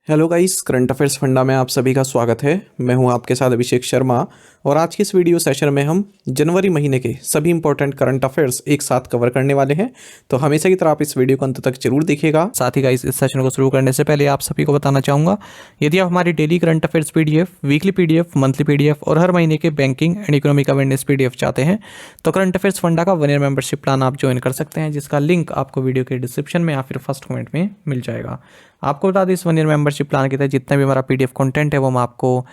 Hello guys, current affairs funda में आप सभी का स्वागत है। मैं हूं आपके साथ अभिषेक शर्मा और आज की इस वीडियो सेशन में हम जनवरी महीने के सभी इंपॉर्टेंट करंट अफेयर्स एक साथ कवर करने वाले हैं। तो हमेशा की तरह आप इस वीडियो को अंत तक जरूर देखिएगा। साथ ही गाइस, इस सेशन को शुरू करने से पहले आप सभी को बताना चाहूँगा, यदि आप हमारी daily current affairs PDF, weekly PDF, monthly PDF और हर महीने के banking and economic awareness PDF चाहते हैं तो करंट अफेयर्स फंडा का 1 ईयर मेंबरशिप प्लान आप ज्वाइन कर सकते हैं, जिसका लिंक आपको वीडियो के डिस्क्रिप्शन में या फिर फर्स्ट कमेंट में मिल जाएगा। आपको बता दें, इस 1 ईयर मेंबरशिप प्लान के तहत जितना भी हमारा पीडीएफ कंटेंट है वो हम आपको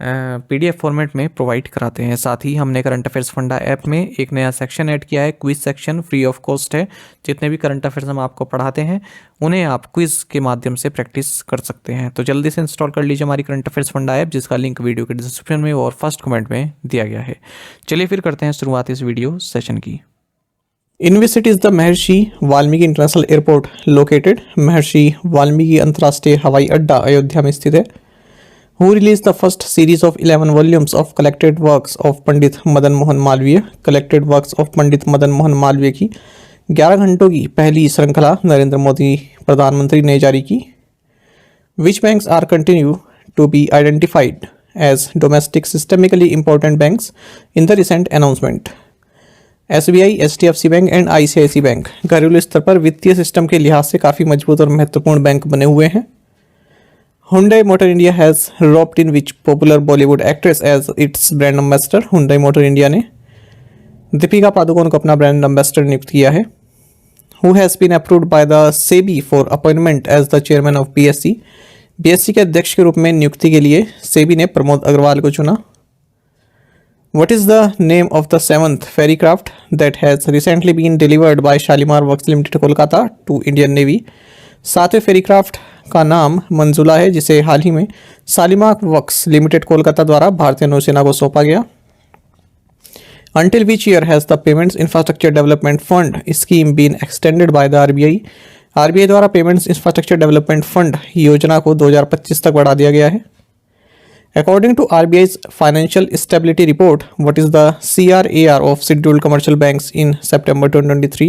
पीडीएफ फॉर्मेट में प्रोवाइड कराते हैं। साथ ही हमने करंट अफेयर्स फंडा ऐप में एक नया सेक्शन ऐड किया है, quiz section, free of cost है। जितने भी करंट अफेयर्स हम आपको पढ़ाते हैं उन्हें आप क्विज के माध्यम से प्रैक्टिस कर सकते हैं। तो जल्दी से इंस्टॉल कर लीजिए हमारी करंट अफेयर्स फंडा ऐप, जिसका लिंक वीडियो के डिस्क्रिप्शन में और फर्स्ट कमेंट में दिया गया है। चलिए फिर करते हैं शुरुआत इस वीडियो सेशन की। In which city is the Maharshi Valmiki international airport located? महर्षि वाल्मीकि अंतर्राष्ट्रीय हवाई अड्डा अयोध्या में स्थित है। Who released the first series of 11 volumes of collected works of Pandit Madan Mohan Malviya? collected works of Pandit Madan Mohan Malviya की 11 घंटों की पहली श्रृंखला नरेंद्र मोदी प्रधानमंत्री ने जारी की। Which banks are continue to be identified as domestic systemically important banks in the recent announcement? SBI, HDFC bank and ICICI bank घरेलू स्तर पर वित्तीय सिस्टम के लिहाज से काफ़ी मजबूत और महत्वपूर्ण बैंक बने हुए हैं। Hyundai Motor India has roped in which popular Bollywood actress as its brand ambassador? Hyundai Motor India ने दीपिका पादुकोण को अपना ब्रांड एम्बेसडर नियुक्त किया है। Who has been approved by the SEBI for appointment as the chairman of BSE? BSE के अध्यक्ष के रूप में नियुक्ति के लिए सेबी ने प्रमोद अग्रवाल को चुना। What is the name of the 7th ferry craft that has recently been delivered by Shalimar Works Limited Kolkata to Indian Navy? 7वें फेरी क्राफ्ट का नाम मंजुला है, जिसे हाल ही में शालीमार वर्क्स लिमिटेड कोलकाता द्वारा भारतीय नौसेना को सौंपा गया। Until which year has the Payments Infrastructure Development Fund scheme been extended by the RBI? RBI द्वारा पेमेंट्स इंफ्रास्ट्रक्चर डेवलपमेंट फंड योजना को 2025 तक बढ़ा दिया गया है। According to RBI's Financial Stability Report, what is the CRAR of scheduled commercial banks in September 2023?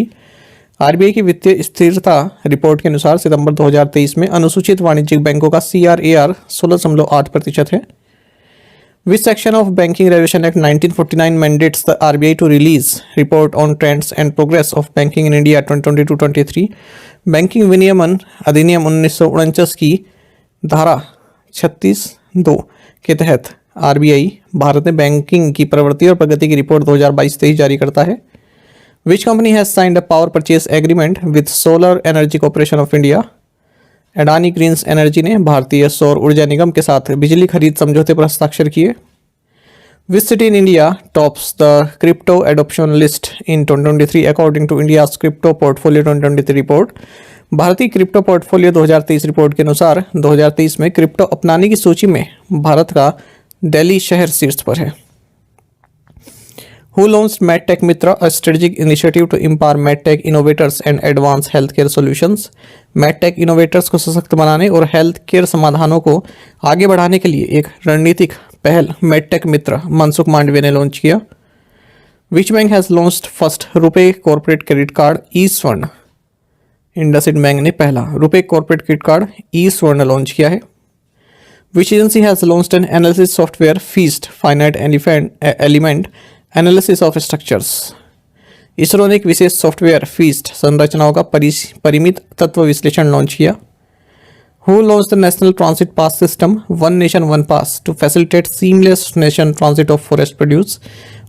RBI की वित्तीय स्थिरता रिपोर्ट के अनुसार सितंबर 2023 में अनुसूचित वाणिज्यिक बैंकों का CRAR 16.8% है। Which section of Banking Regulation Act 1949 mandates the RBI to release report on trends and progress of banking in India 2022-23? Banking विनियमन अधिनियम 1949 की धारा 36(2) के तहत आरबीआई भारत में बैंकिंग की प्रवृत्ति और प्रगति की रिपोर्ट 2022-23 जारी करता है। Which company has signed a power purchase agreement with solar energy corporation of India? Adani greens energy ने भारतीय सौर ऊर्जा निगम के साथ बिजली खरीद समझौते पर हस्ताक्षर किए। Which city in India tops the crypto adoption list in 2023 according to India crypto portfolio 2023 report? भारतीय क्रिप्टो पोर्टफोलियो 2023 रिपोर्ट के अनुसार 2023 में क्रिप्टो अपनाने की सूची में भारत का दिल्ली शहर शीर्ष पर है। Who launched MedTech Mitra, a strategic initiative to empower MedTech innovators and advance healthcare solutions? MedTech innovators को सशक्त बनाने और हेल्थ केयर समाधानों को आगे बढ़ाने के लिए एक रणनीतिक पहल MedTech मित्र मनसुख मांडविया ने लॉन्च किया। Which bank has launched first RuPay corporate credit card e Swarn? IndusInd bank ने पहला RuPay corporate credit card e Swarn launch किया है। Which agency has launched an analysis software feast finite element analysis of structures? ISRO ने एक विशेष सॉफ्टवेयर फीस्ट संरचनाओं का परिमित तत्व विश्लेषण लॉन्च किया। Who launched the National Transit Pass System One Nation One Pass to facilitate seamless nation transit of forest produce?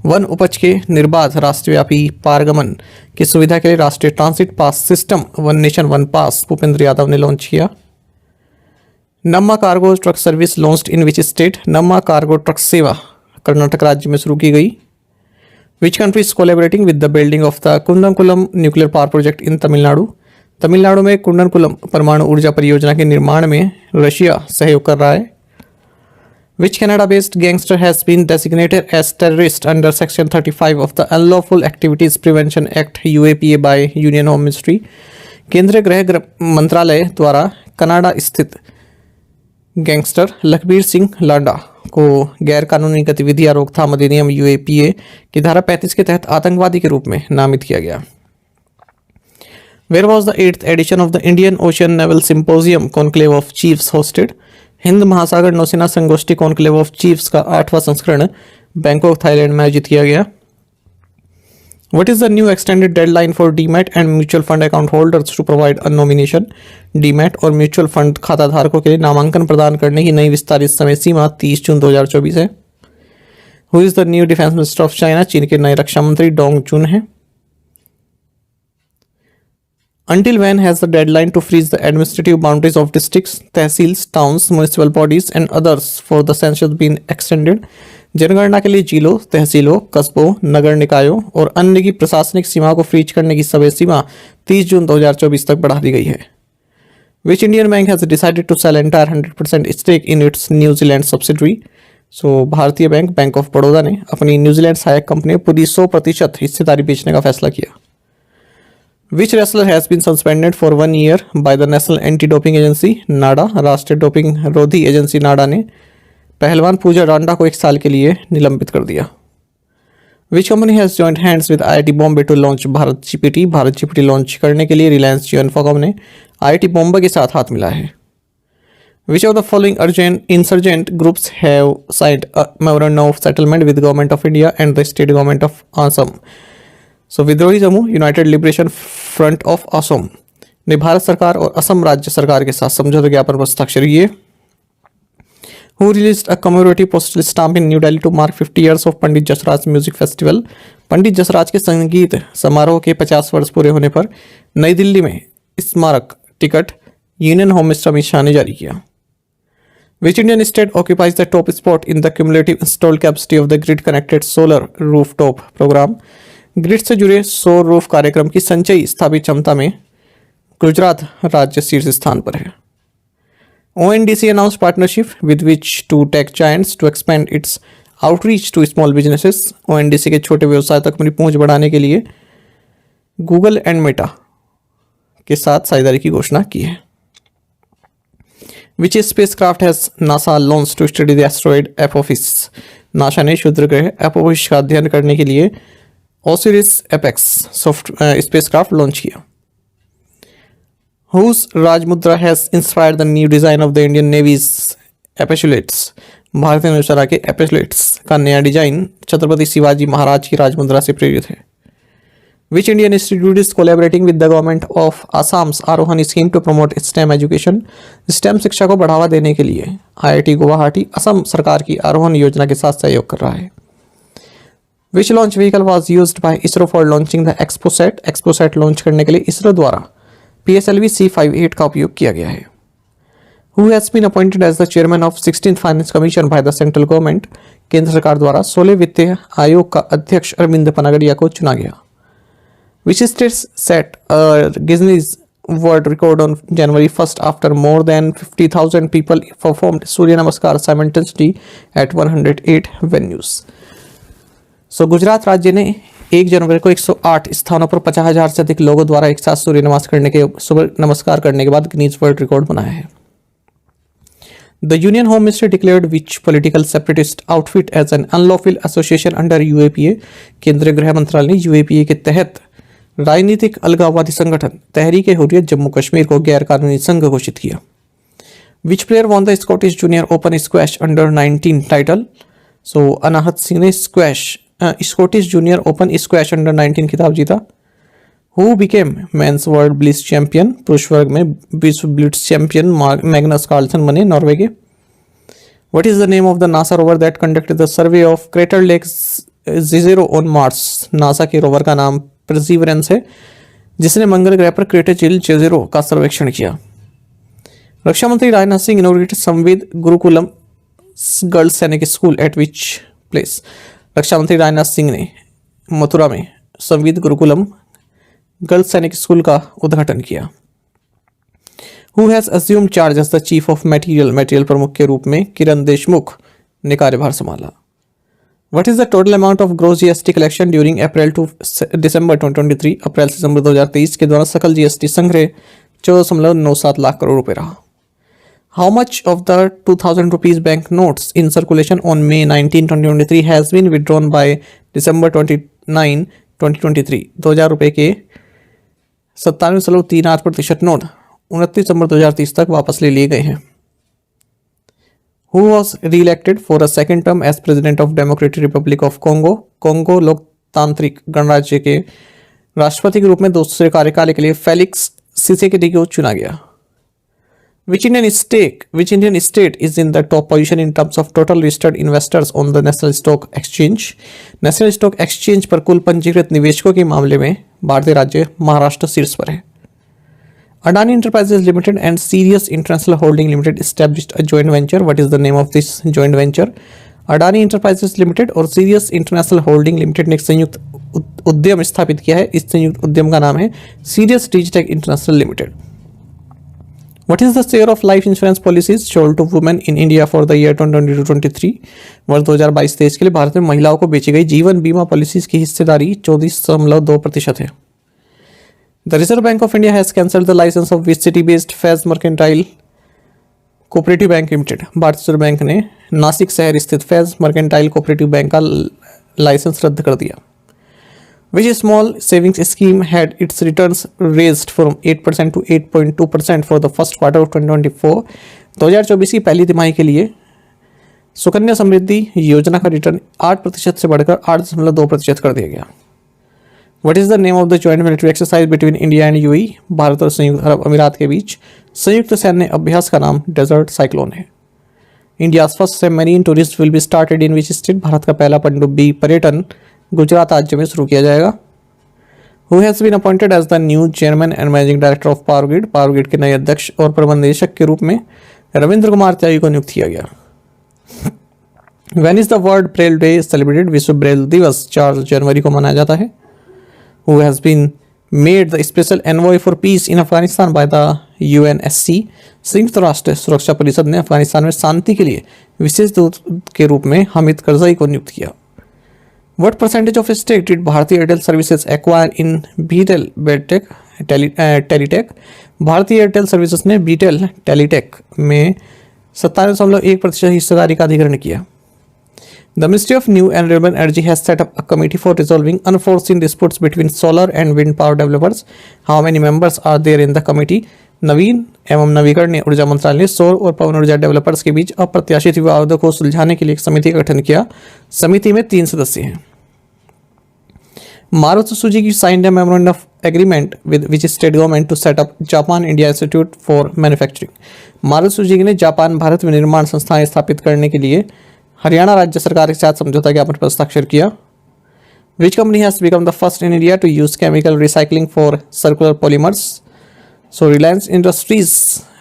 One उपज के निर्बाध राष्ट्रव्यापी पारगमन की सुविधा के लिए राष्ट्रीय transit pass system one nation one pass Bhupender Yadav ने लॉन्च किया। Namma cargo truck service launched in which state? Namma cargo truck सेवा कर्नाटक राज्य में शुरू की गई। Which country is collaborating with the building of the Kudankulam nuclear power project in Tamil Nadu? Tamil Nadu में कुंदनकुलम परमाणु ऊर्जा परियोजना के निर्माण में रशिया सहयोग कर रहा है। Which Canada-based gangster has been designated as terrorist under Section 35 of the Unlawful Activities Prevention Act (UAPA) by Union Home Ministry? केंद्रीय गृह मंत्रालय द्वारा कनाडा स्थित गैंगस्टर लखबीर सिंह लांडा को गैर कानूनी गतिविधियां रोकथाम अधिनियम UAPA की धारा 35 के तहत आतंकवादी के रूप में नामित किया गया। Where was the 8th edition of the Indian Ocean Naval Symposium Conclave of Chiefs hosted? Hind महासागर नौसेना संगोष्ठी कॉन्क्लेव ऑफ चीफ्स का 8वां संस्करण बैंकॉक थाईलैंड में आयोजित किया गया. What is the new extended deadline for DMAT and mutual fund account holders to provide a nomination? DMAT और म्यूचुअल फंड खाता धारकों के लिए नामांकन प्रदान करने की नई विस्तारित समय सीमा 30 जून 2024 है. Who is the new defence minister of China? चीन के नए रक्षा मंत्री डोंग चुन हैं. Until when has the deadline to freeze the administrative boundaries of districts, tehsils, towns, municipal bodies and others for the census been extended? जनगणना के लिए जिलों, तहसीलों, कस्बों, नगर निकायों और अन्य की प्रशासनिक सीमा को फ्रीज करने की समय सीमा 30 जून 2024 तक बढ़ा दी गई है. Which Indian bank has decided to sell entire 100% stake in its New Zealand subsidiary? So भारतीय बैंक बैंक ऑफ बड़ौदा ने अपनी न्यूजीलैंड सहायक कंपनी पूरी 100% हिस्सेदारी बेचने का फैसला किया. Which wrestler has been suspended for 1 year by the National Anti-Doping Agency (NADA)? राष्ट्रीय डोपिंग रोधी एजेंसी नाडा ने पहलवान पूजा डांडा को 1 साल के लिए निलंबित कर दिया. Which company has joined hands with IIT Bombay to launch Bharat GPT? Bharat GPT launch करने के लिए रिलायंस जियो इन्फोकॉम ने IIT बॉम्बे के साथ हाथ मिला है. Which of the following insurgent groups have signed a memorandum of settlement with Government of India and the State Government of Assam? सो विद्रोही समूह United liberation front of Assam ने भारत सरकार और असम राज्य सरकार के साथ समझौता ज्ञापन पर हस्ताक्षर किए. Who released a commemorative postal stamp in New Delhi to mark 50 years of Pandit Jasraj music festival? Pandit Jasraj के संगीत समारोह के 50 वर्ष पूरे होने पर नई दिल्ली में स्मारक ticket union home minister Amit Shah ने जारी किया. Which Indian state occupies the top spot in the cumulative installed capacity of the grid connected solar rooftop program? Grid से जुड़े सौर रूफ कार्यक्रम की संचयी स्थापित क्षमता में गुजरात राज्य शीर्ष स्थान पर है. ONDC announced partnership with which two tech giants to expand its outreach to small businesses? ONDC के छोटे व्यवसाय तक अपनी पहुंच बढ़ाने के लिए गूगल एंड मेटा के साथ साझेदारी की घोषणा की है. Which spacecraft has NASA launched to study the asteroid Apophis? NASA ने क्षुद्र ग्रह एपोफिस का अध्ययन करने के लिए ओसिरिस एपेक्स स्पेसक्राफ्ट लॉन्च किया. Whose Rajmudra has inspired the new design of the Indian Navy's एपेचुलेट्स? भारतीय नौसेना के एपेचुलेट्स का नया डिजाइन छत्रपति शिवाजी महाराज की राजमुद्रा से प्रेरित है. Which Indian institute is collaborating with the government of Assam's आरोहण scheme to promote STEM education? STEM शिक्षा को बढ़ावा देने के लिए IIT गुवाहाटी असम सरकार की आरोहण योजना के साथ सहयोग कर रहा है. Which launch vehicle was used by ISRO for launching the ExpoSat? ExpoSat launch करने के लिए इसरो द्वारा PSLV C58 का उपयोग किया गया है. Who has been appointed as the chairman of 16th Finance Commission by the central government? केंद्र सरकार द्वारा 16 वित्तीय आयोग का अध्यक्ष अरविंद पनागड़िया को चुना गया. Which state set a Guinness World Record on January 1st after more than 50,000 people performed Surya Namaskar simultaneously at 108 venues? सो गुजरात राज्य ने 1 जनवरी को 108 स्थानों पर 50,000 से अधिक लोगों द्वारा एक साथ सूर्य नमस्कार करने के बाद गिनीज वर्ल्ड रिकॉर्ड बनाया है. The union home minister declared which political separatist outfit as an unlawful association under UAPA? केंद्रीय गृह मंत्रालय ने UAPA के तहत राजनीतिक अलगाववादी संगठन तहरीक हुर्रियत जम्मू कश्मीर को गैर कानूनी संघ घोषित किया. Which player won the Scottish junior open squash under 19 title? So Anahat Singh ने Scottish junior open squash under 19 खिताब जीता. Who became men's world blitz champion? पुरुष वर्ग में विश्व ब्लिट्ज चैंपियन मैग्नस कार्लसन बने नॉर्वे के. What is the name of the NASA rover that conducted the survey of crater lake Zero on Mars? NASA के rover का नाम perseverance है जिसने मंगल ग्रह पर क्रेटर झील जेज़ेरो का सर्वेक्षण किया. रक्षा मंत्री Rajnath Singh inaugurated Samvid Gurukulam girls Sainik school at which place? रक्षा मंत्री राजनाथ सिंह ने मथुरा में संविद गुरुकुलम गर्ल्स सैनिक स्कूल का उद्घाटन किया. Who has assumed charge as the chief of materiel प्रमुख के रूप में किरण देशमुख ने कार्यभार संभाला. What is the total amount of gross GST collection during April to December 2023? अप्रैल से दिसंबर 2023 के दौरान सकल GST संग्रह 14.97 लाख करोड़ रुपए रहा. How much of the 2000 rupees bank notes in circulation on May 19, 2023 has been withdrawn by December 29, 2023? 2000 रुपए के 97.38% नोट 29 दिसंबर 2030 तक वापस ले लिए गए हैं। Who was re-elected for a second term as president of Democratic Republic of Congo? Congo लोकतांत्रिक गणराज्य के राष्ट्रपति के रूप में दूसरे कार्यकाल के लिए फेलिक्स सिसेकेडी को चुना गया। Which Indian state is in the top position in terms of total registered investors on the National Stock Exchange? National stock exchange पर कुल पंजीकृत निवेशकों के मामले में भारतीय राज्य महाराष्ट्र शीर्ष पर है। Adani Enterprises Limited and Sirius International Holding Limited established a joint venture. What is the name of this joint venture? Adani Enterprises Limited और Sirius International Holding Limited ने एक संयुक्त उद्यम स्थापित किया है। इस संयुक्त उद्यम का नाम है Sirius Digitech International Limited. What is the share of life insurance policies sold to women in India for the year 2022-23? वर्ष 2022-23 के लिए भारत में महिलाओं को बेची गई जीवन बीमा पॉलिसीज की हिस्सेदारी 34.2% है। The Reserve Bank of India has cancelled the license of which city-based Fez Mercantile Cooperative Bank Limited? भारतीय रिजर्व बैंक ने नासिक शहर स्थित फैज मर्केंटाइल कोऑपरेटिव बैंक का लाइसेंस रद्द कर दिया। Which small savings scheme had its returns raised from 8% to 8.2% for the first quarter of 2024? 2024 की पहली तिमाही के लिए सुकन्या समृद्धि योजना का रिटर्न 8% से बढ़कर 8.2% कर दिया गया। What is the name of the joint military exercise between India and UAE? Bharat और संयुक्त अरब अमीरात के बीच संयुक्त सैन्य अभ्यास का नाम डेजर्ट साइक्लोन है। India's first submarine tourist will be started in which state? Bharat का पहला पनडुब्बी पर्यटन गुजरात राज्य में शुरू किया जाएगा। Who has been appointed as the new chairman and managing director of Power Grid? Power grid के नए अध्यक्ष और प्रबंध निदेशक के रूप में रविंद्र कुमार त्यागी को नियुक्त किया गया। When is the World Braille Day celebrated? विश्व ब्रेल दिवस 4 जनवरी को मनाया जाता है। Who has been made the special envoy for peace in Afghanistan by the UNSC? संयुक्त राष्ट्र सुरक्षा परिषद ने अफगानिस्तान में शांति के लिए विशेष दूत के रूप में हामिद करजई को नियुक्त किया। What percentage of stake did Bharti Airtel Services acquire in BTEL Teletech? भारतीय एयरटेल सर्विसेज ने बीटेल टेलीटेक में 97.1% हिस्सेदारी का अधिग्रहण किया। The Ministry of New and Renewable Energy has set up a committee for resolving unforeseen disputes between solar and wind power developers. How many members are there in the committee? नवीन एवं नवीकरणीय ऊर्जा मंत्रालय ने सौर और पवन ऊर्जा डेवलपर्स के बीच अप्रत्याशित विवादों को सुलझाने के लिए एक समिति का गठन किया। समिति में 3 सदस्य हैं। Maruti Suzuki signed a memorandum of agreement with which state government to set up Japan India Institute for Manufacturing? Maruti Suzuki ने जापान भारत विनिर्माण संस्थाएं स्थापित करने के लिए हरियाणा राज्य सरकार के साथ समझौता ज्ञापन पर हस्ताक्षर किया। Which company has become the first in India to use chemical recycling for circular polymers? So Reliance Industries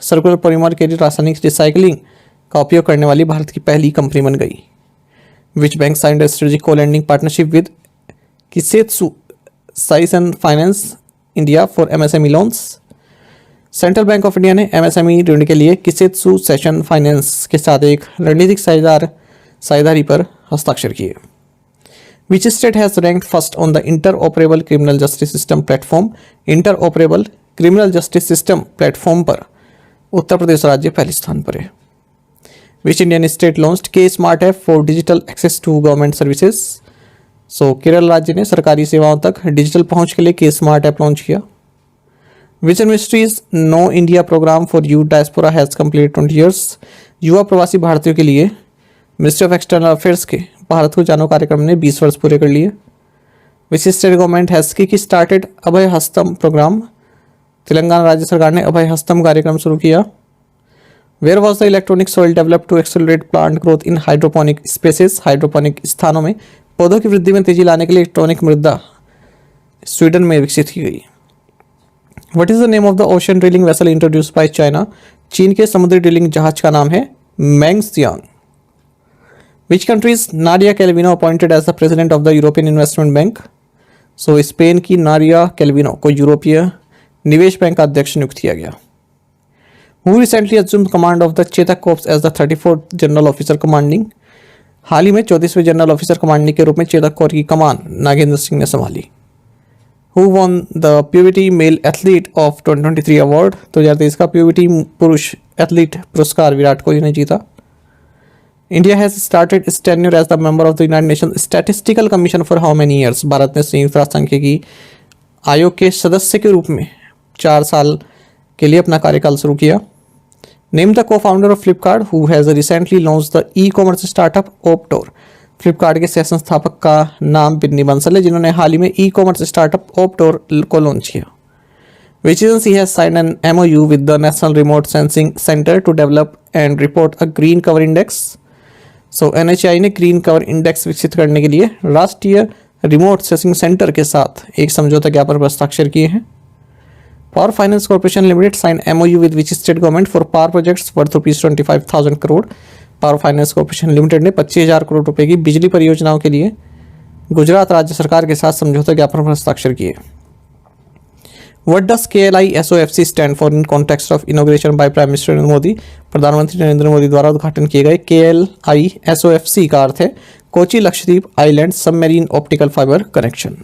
circular polymer के लिए रासायनिक रिसाइकलिंग का उपयोग करने वाली भारत की पहली कंपनी बन गई। Which bank signed a strategic co-lending partnership with Kisetsu Saisen Finance India for MSME loans? Central bank of India ने MSME ऋण के लिए किसेत्सु सेशन फाइनेंस के साथ एक रणनीतिक साझेदारी पर हस्ताक्षर किए। Which state has ranked first on the interoperable criminal justice system platform? Interoperable criminal justice system platform पर उत्तर प्रदेश राज्य पहले स्थान पर है। Which Indian state launched K Smart App for digital access to government services? सो केरल राज्य ने सरकारी सेवाओं तक डिजिटल पहुंच के लिए K Smart App लॉन्च किया। Which ministries know India program for youth diaspora has completed 20 years? युवा प्रवासी भारतीयों के लिए मिनिस्ट्री ऑफ एक्सटर्नल अफेयर्स के भारत को जानो कार्यक्रम ने 20 वर्ष पूरे कर लिए। Which state government has kick started Abhay Hastam program? Telangana राज्य सरकार ने अभय हस्तम कार्यक्रम शुरू किया। Where was the electronic soil develop to accelerate plant growth in hydroponic spaces? Hydroponic स्थानों में पौधों की वृद्धि में तेजी लाने के लिए इलेक्ट्रॉनिक मृदा स्वीडन में विकसित की गई। What is the name of the ocean drilling vessel introduced by China? चीन के समुद्री ड्रिलिंग जहाज का नाम है Mengxiang. Which countries Nadia Calvino appointed as the president of the European investment bank? So Spain की नाडिया कैल्विनो को यूरोपीय निवेश बैंक का अध्यक्ष नियुक्त किया गया। Who recently assumed command of the Chetak corps as the 34th general officer commanding? हाल ही में 34वें जनरल ऑफिसर कमांडिंग के रूप में चेतक कोर की कमान नागेंद्र सिंह ने संभाली। Who won the Pubity male athlete of 2023 award? 2023 का प्यूबिटी पुरुष एथलीट पुरस्कार विराट कोहली ने जीता। India has started its tenure as the member of the United Nation statistical commission for how many years? Bharat ने संयुक्त राष्ट्र संघ की आयोग के सदस्य के रूप में 4 साल के लिए अपना कार्यकाल शुरू किया। Name the co founder of Flipkart who has recently launch the e commerce startup OppDoor. Flipkart के सह संस्थापक का नाम बिन्नी बंसल है, जिन्होंने हाल ही में ई कॉमर्स स्टार्टअप ओपटोर को लॉन्च किया। Which agency has signed an MOU with the National Remote Sensing Center to develop and report a green cover index? So NHI ने ग्रीन कवर इंडेक्स विकसित करने के लिए राष्ट्रीय रिमोट सेंसिंग सेंटर के साथ एक समझौता ज्ञापन पर हस्ताक्षर किए हैं। Power finance corporation limited sign MOU with which state government for power projects worth ₹25,000 crore. Power finance corporation limited ने 25,000 करोड़ रुपए की बिजली परियोजनाओं के लिए गुजरात राज्य सरकार के साथ समझौता ज्ञापन पर हस्ताक्षर किए। What does KLI SOFC stand for in context of inauguration by Prime Minister Narendra Modi? प्रधानमंत्री नरेंद्र मोदी द्वारा उद्घाटन किए गए KLI SOFC का अर्थ है Kochi Lakshadweep island submarine optical fibre connection.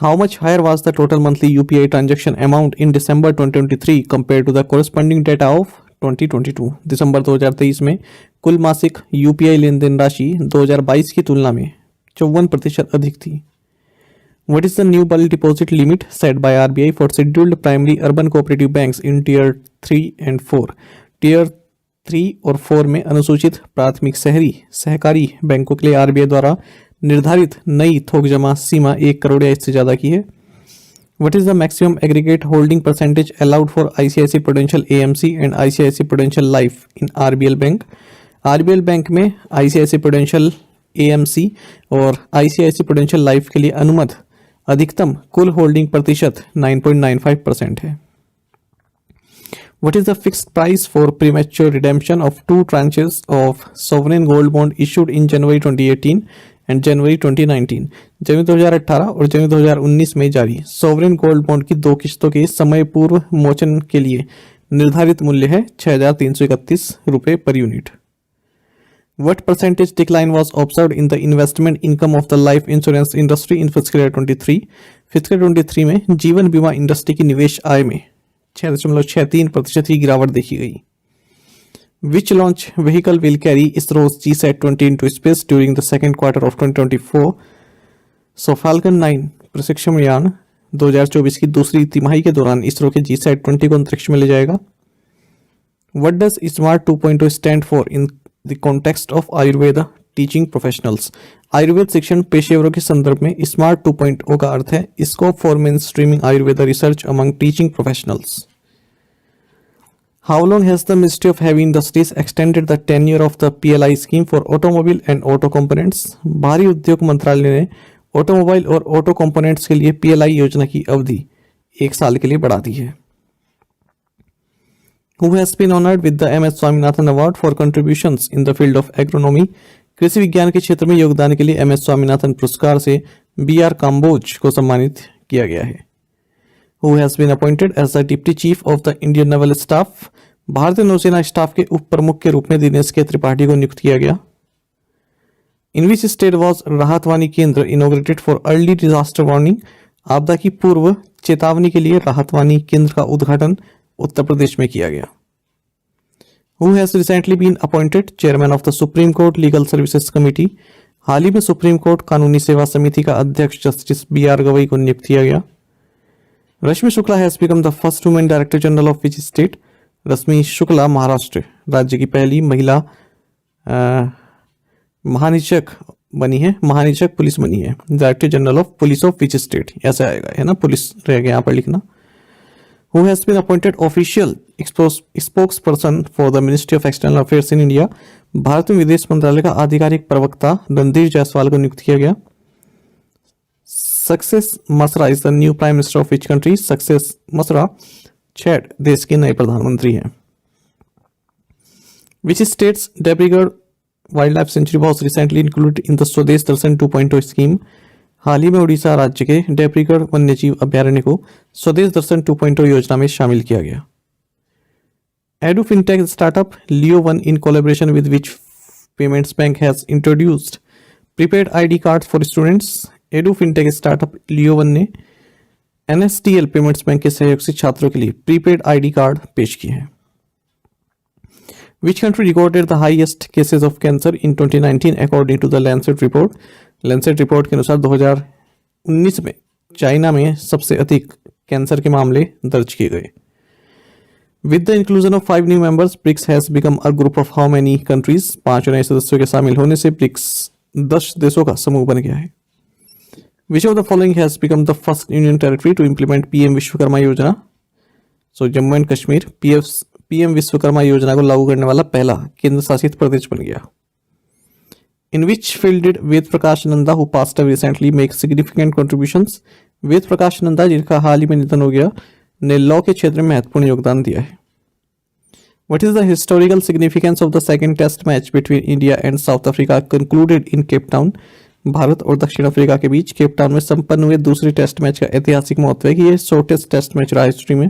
How much higher was the total monthly UPI transaction amount in December 2023 compared to the corresponding data of 2022? दिसंबर 2023 में कुल मासिक UPI लेन देन राशि 2022 की तुलना में 54% अधिक थी। What is the new bulk deposit limit set by RBI for scheduled primary urban cooperative banks in Tier 3 and 4? Tier 3 और 4 में अनुसूचित प्राथमिक शहरी सहकारी बैंकों के लिए RBI द्वारा निर्धारित नई थोक जमा सीमा 1 करोड़ या इससे ज़्यादा की है। What is the maximum aggregate holding percentage allowed for ICICI Prudential AMC and ICICI Prudential Life in RBL Bank? RBL bank में ICICI Prudential AMC और ICICI Prudential Life के लिए अनुमत अधिकतम कुल होल्डिंग प्रतिशत 9.95% है। What is the fixed price for premature redemption of 2 tranches of sovereign gold bond issued in January 2018 and January 2019? जनवरी 2018 और जनवरी 2019 में जारी सोवरेन गोल्ड बॉन्ड की 2 किस्तों के समय पूर्व मोचन के लिए निर्धारित मूल्य है ₹6,331 per unit. What percentage decline was observed in the investment income of the life insurance industry in fiscal year 23? Fiscal 23 में जीवन बीमा इंडस्ट्री की निवेश आय में 6.63% की गिरावट देखी गई। Which launch vehicle will carry ISRO's GSAT-20 into space during the second quarter of 2024? So Falcon 9 प्रशिक्षण यान 2024 की दूसरी तिमाही के दौरान इसरो के GSAT-20 को अंतरिक्ष में ले जाएगा। What does SMART 2.0 stand for in the context of Ayurveda teaching professionals? Ayurveda शिक्षण पेशेवरों के संदर्भ में स्मार्ट 2.0 का अर्थ है scope for main streaming Ayurveda research among teaching professionals. How long has the Ministry of Heavy Industries extended the tenure of the PLI scheme for automobile and auto components? भारी उद्योग मंत्रालय ने ऑटोमोबाइल और ऑटो कंपोनेंट्स के लिए PLI योजना की अवधि 1 साल के लिए बढ़ा दी है। Who has been honored with the MS Swaminathan Award for contributions in the field of agronomy? कृषि विज्ञान के क्षेत्र में योगदान के लिए MS स्वामीनाथन पुरस्कार से BR काम्बोज को सम्मानित किया गया है। Who has been appointed as the Deputy Chief of the Indian Naval Staff? भारतीय नौसेना स्टाफ के उप प्रमुख के रूप में दिनेश के त्रिपाठी को नियुक्त किया गया। In which state was राहत वाणी केंद्र inaugurated for early disaster warning? आपदा की पूर्व चेतावनी के लिए राहत वाणी केंद्र का उद्घाटन उत्तर प्रदेश में किया गया। Who has recently been appointed chairman of the Supreme Court Legal Services Committee? हाल ही में सुप्रीम कोर्ट कानूनी सेवा समिति का अध्यक्ष जस्टिस BR गवई को नियुक्त किया गया। Rashmi Shukla has become the first women director general of which state? Rashmi Shukla Maharashtra राज्य की पहली महिला महानिरीक्षक पुलिस बनी है। Director general of police of which state ऐसा आएगा, है ना, पुलिस रह गया यहाँ पर लिखना। Who has been appointed official spokesperson for the Ministry of External Affairs in India? भारतीय विदेश मंत्रालय का आधिकारिक प्रवक्ता रणधीर जायसवाल को नियुक्त किया गया। Success Masra is the new prime minister of which country? Success Masra Chad देश के नए प्रधानमंत्री हैं। Which states Dibrugarh wildlife sanctuary was recently included in the Swadesh Darshan 2.0 scheme? हाल ही में उड़ीसा राज्य के डेब्रीगढ़ वन्यजीव अभ्यारण्य को स्वदेश दर्शन 2.0 योजना में शामिल किया गया। Edu fintech startup Leo one in collaboration with which payments bank has introduced prepaid ID card for students? Edu fintech startup Leo one ने NSDL पेमेंट्स बैंक के सहयोग से छात्रों के लिए प्रीपेड ID कार्ड पेश किए हैं। Which country recorded the highest cases of cancer in 2019 according to the Lancet report? Lancet report के अनुसार 2019 में चाइना में सबसे अधिक कैंसर के मामले दर्ज किए गए। With the inclusion of 5 new members, BRICS has become a group of how many countries? 5 नए सदस्यों के शामिल होने से ब्रिक्स 10 देशों का समूह बन गया है। Which of the following has become the first union territory to implement PM Vishwakarma Yojana? So Jammu and Kashmir PM Vishwakarma Yojana को लागू करने वाला पहला केंद्र शासित प्रदेश बन गया। In which field did Ved Prakash Nanda who passed away recently make significant contributions? Ved Prakash Nanda, जिनका हाल ही में निधन हो गया, ने लॉ के क्षेत्र में महत्वपूर्ण योगदान दिया है। What is the historical significance of the second test match between India and South Africa concluded in Cape Town? Bharat और दक्षिण अफ्रीका के बीच केप टाउन में संपन्न हुए दूसरे टेस्ट मैच का ऐतिहासिक महत्व है कि यह शॉर्टेस्ट टेस्ट मैच रहा हिस्ट्री में।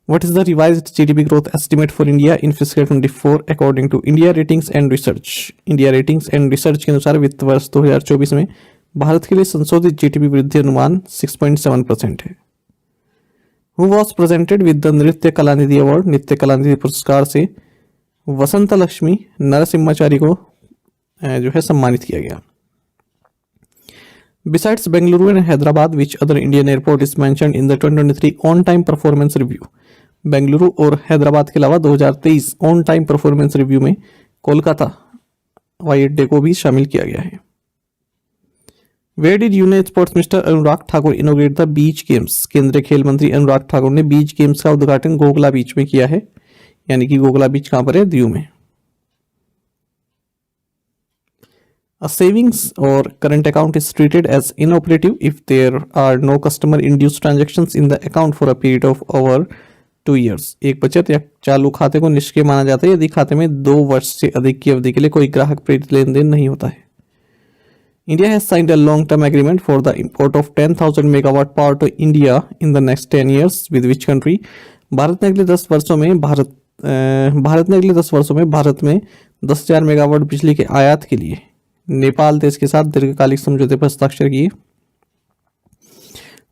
What is the revised GDP growth estimate for India in fiscal 24 according to India Ratings and Research? India Ratings and Research के अनुसार वित्त वर्ष 2024 में भारत के लिए संशोधित जीडीपी वृद्धि अनुमान 6.7% है। Who was presented with the नृत्य कलानिधि अवार्ड? नृत्य कलानिधि पुरस्कार से वसंत लक्ष्मी नरसिम्हाचारी को जो है सम्मानित किया गया। Besides Bengaluru and Hyderabad, which other Indian airport is mentioned in the 2023 on-time performance review? Bengaluru और हैदराबाद के अलावा 2023 ऑन टाइम परफॉर्मेंस रिव्यू में कोलकाता हवाई अड्डे को भी शामिल किया गया है। Where did union sports minister Anurag Thakur inaugurate the beach games? केंद्रीय खेल मंत्री अनुराग ठाकुर ने बीच गेम्स का उद्घाटन गोगला बीच में किया है। यानी कि गोगला बीच कहां पर है? दीव में। A savings or current account is treated as inoperative if there are no customer induced transactions in the account for a period of over 2 years. एक बचत या चालू खाते को निष्क्रिय माना जाता है यदि खाते में 2 वर्ष से अधिक की अवधि के लिए कोई ग्राहक प्रेरित लेन देन नहीं होता है। India has signed a long-term agreement for the import of 10,000 megawatt power to India in the next 10 years with which country? Bharat ने अगले 10 वर्षों में भारत में 10,000 मेगावाट बिजली के आयात के लिए नेपाल देश के साथ दीर्घकालिक समझौते पर हस्ताक्षर किए।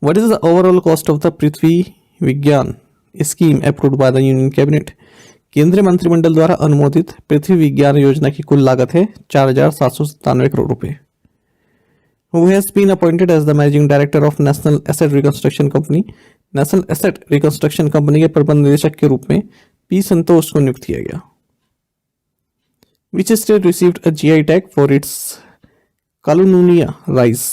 What is the overall cost of the पृथ्वी विज्ञान scheme approved by the union cabinet? केंद्रीय मंत्रिमंडल द्वारा अनुमोदित पृथ्वी विज्ञान योजना की कुल लागत है 4,797 करोड़ रुपए। Who has been appointed as the managing director of National Asset Reconstruction Company? National asset reconstruction company के प्रबंध निदेशक के रूप में पी संतोष को नियुक्त किया गया। Which state received a GI tag for its Kalonunia rice?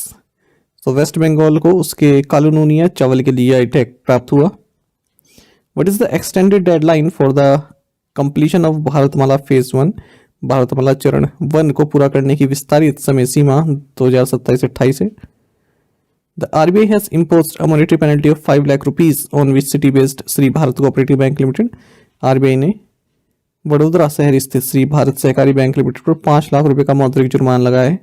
तो वेस्ट बंगाल को उसके कालुनूनिया चावल के लिए GI टैग प्राप्त हुआ। What is the extended deadline for the completion of Bharatmala phase 1? Bharatmala चरण 1 को पूरा करने की विस्तारित समय सीमा 2027-28 है। The RBI has imposed a monetary penalty of 5 lakh rupees on which city based Shri Bharat cooperative bank limited? RBI ने वडोदरा शहर स्थित श्री भारत सहकारी बैंक लिमिटेड पर 5 लाख रुपए का मौद्रिक जुर्माना लगाया है।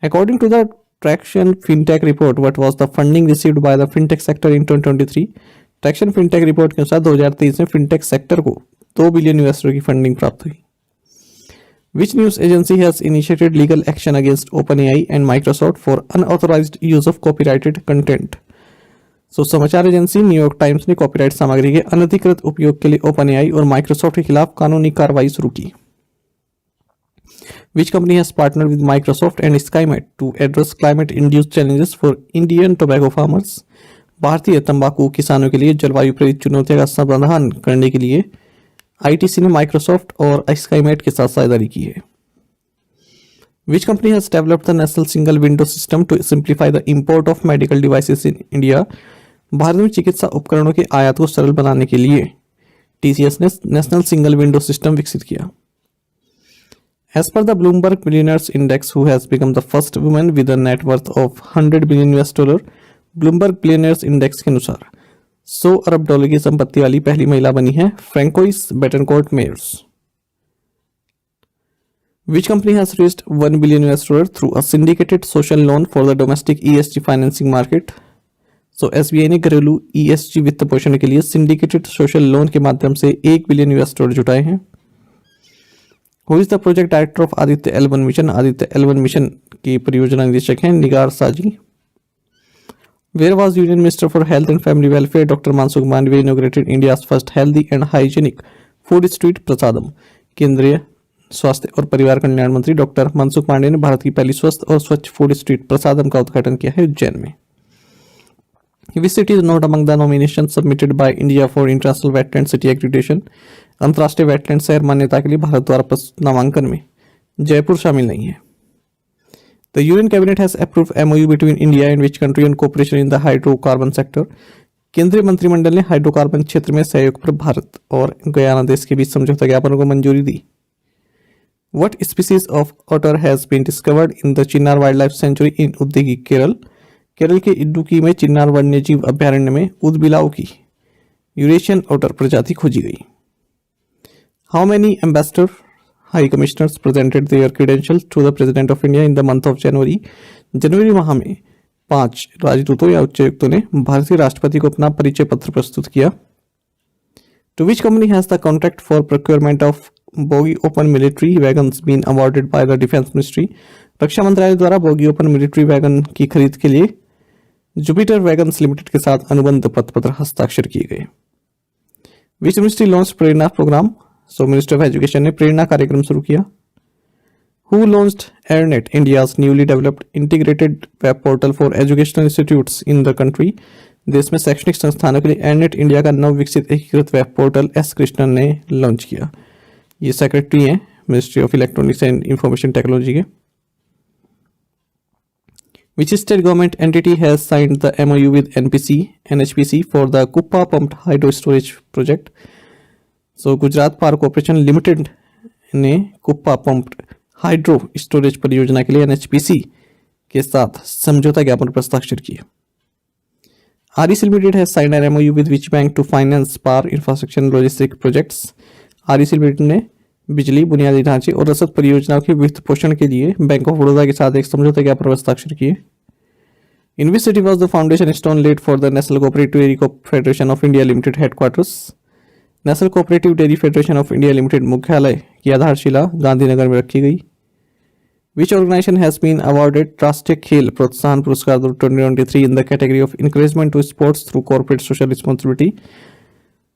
According to the Traction FinTech report, what was the funding received by the fintech sector in 2023? Traction fintech report के अनुसार 2023 में फिनटेक सेक्टर को $2 बिलियन की फंडिंग प्राप्त हुई। Which news agency has initiated legal action against OpenAI and Microsoft for unauthorized use of copyrighted content? समाचार agency New York times ने copyright सामग्री के अनधिकृत उपयोग के लिए OpenAI और माइक्रोसॉफ्ट के खिलाफ कानूनी कार्रवाई शुरू की। Which company has partnered with Microsoft and SkyMed to address climate-induced challenges for Indian tobacco farmers? भारतीय तंबाकू किसानों के लिए जलवायु प्रेरित चुनौतियों का समाधान करने के लिए आईटीसी ने माइक्रोसॉफ्ट और स्काईमेट के साथ साझेदारी की है। Which company has developed the national single window system to simplify the import of medical devices in India? Bharat में चिकित्सा उपकरणों के आयात को सरल बनाने के लिए टीसीएस ने नेशनल सिंगल विंडो सिस्टम विकसित किया। As per the Bloomberg Billionaires Index, who has become the first woman with a net worth of $100 billion? Bloomberg billionaires index के अनुसार 100 अरब डॉलर की संपत्ति वाली पहली महिला बनी है Francoise Bettencourt Meyers. Which company has raised $1 billion through a syndicated social loan for the domestic ESG financing market? SBI ने घरेलू ESG वित्त पोषण के लिए सिंडिकेटेड सोशल लोन के माध्यम से $1 बिलियन जुटाए हैं। Who is the project director of Aditya L1 mission? Aditya L1 mission की परियोजना निदेशक हैं निगार साजी। Where was Union Minister for Health and Family Welfare Dr. Mansukh Mandavia inaugurated India's first healthy and hygienic food street प्रसादम? केंद्रीय स्वास्थ्य और परिवार कल्याण मंत्री डॉक्टर मनसुख मांडे ने भारत की पहली स्वस्थ और स्वच्छ फूड स्ट्रीट प्रसादम का उद्घाटन किया है उज्जैन में। Which city is not among the nominations submitted by India for International Wetland City Accreditation? अंतर्राष्ट्रीय वेटलैंड शहर मान्यता के लिए भारत द्वारा प्रस्तुत नामांकन में जयपुर शामिल नहीं है. The Union Cabinet has approved MOU between India and which country on cooperation in the hydrocarbon sector? केंद्रीय मंत्रिमंडल ने हाइड्रोकार्बन क्षेत्र में सहयोग पर भारत और गयाना देश के बीच समझौता ज्ञापन को मंजूरी दी. What species of otter has been discovered in the Chinnar Wildlife Sanctuary in Uddigi, Kerala? Kerala के इडुक्की में चिन्नार वन्यजीव अभ्यारण्य में उदबिलाव की यूरेशियन ओटर प्रजाति खोजी गई. How many ambassador high commissioners presented their credentials to the President of India in the month of January? जनवरी माह में 5 राजदूतों या उच्चायुक्तों ने भारतीय राष्ट्रपति को अपना परिचय पत्र प्रस्तुत किया. To which company has the contract for procurement of bogie open military wagons been awarded by the defence ministry? रक्षा मंत्रालय द्वारा बोगी ओपन मिलिट्री वैगन की खरीद के लिए जुपिटर वैगन्स लिमिटेड के साथ अनुबंध पत्र हस्ताक्षर किए गए. Which ministry launch Prerana program? So minister of education ने प्रेरणा कार्यक्रम शुरू किया. Who launched Airnet, India's newly developed integrated web portal for educational institutes in the country? देश में शैक्षणिक संस्थानों के लिए एयरनेट इंडिया का नव विकसित एकीकृत वेब पोर्टल एस कृष्णन ने लॉन्च किया. ये सेक्रेटरी हैं ministry of electronics and information technology के. Which state government entity has signed the MOU with NHPC for the Kuppa Pumped Hydro Storage Project? So Gujarat power corporation limited ने कुप्पा pumped hydro storage परियोजना के लिए NHPC के साथ समझौता ज्ञापन पर हस्ताक्षर किए. REC Limited has signed an MOU with which bank to finance power infrastructure and logistic projects? REC Limited ने बिजली, बुनियादी ढांचे और रसद परियोजनाओं के वित्त पोषण के लिए बैंक ऑफ बड़ौदा के साथ एक समझौता ज्ञापन पर हस्ताक्षर किए. In which city was the foundation stone laid for the national cooperative dairy federation of India limited headquarters? National cooperative dairy federation of India limited मुख्यालय की आधारशिला गांधीनगर में रखी गई. Which organisation has been awarded Rashtriya Khel Protsahan Puraskar 2023 in the category of encouragement to sports through corporate social responsibility?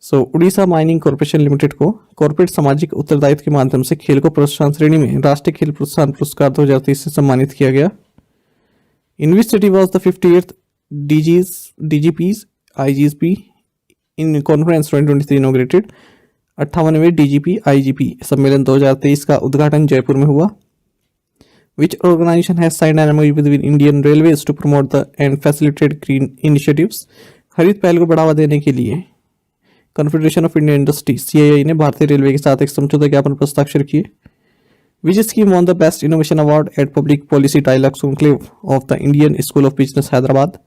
So Orissa mining corporation limited को corporate सामाजिक उत्तरदायित्व के माध्यम से खेल को प्रोत्साहन श्रेणी में राष्ट्रीय खेल प्रोत्साहन पुरस्कार 2023 से सम्मानित किया गया. In which city was the 58th DGPs IGP in conference 2023 inaugurated? 58वें DGP IGP सम्मेलन 2023 का उद्घाटन जयपुर में हुआ. Which organisation has signed an MOU with Indian railways to promote the and facilitate green initiatives? हरित पहल को बढ़ावा देने के लिए confederation of Indian industry CII ने भारतीय रेलवे के साथ एक समझौता ज्ञापन पर हस्ताक्षर किए. Which scheme won the best innovation award at public policy dialogues conclave of the Indian school of business Hyderabad?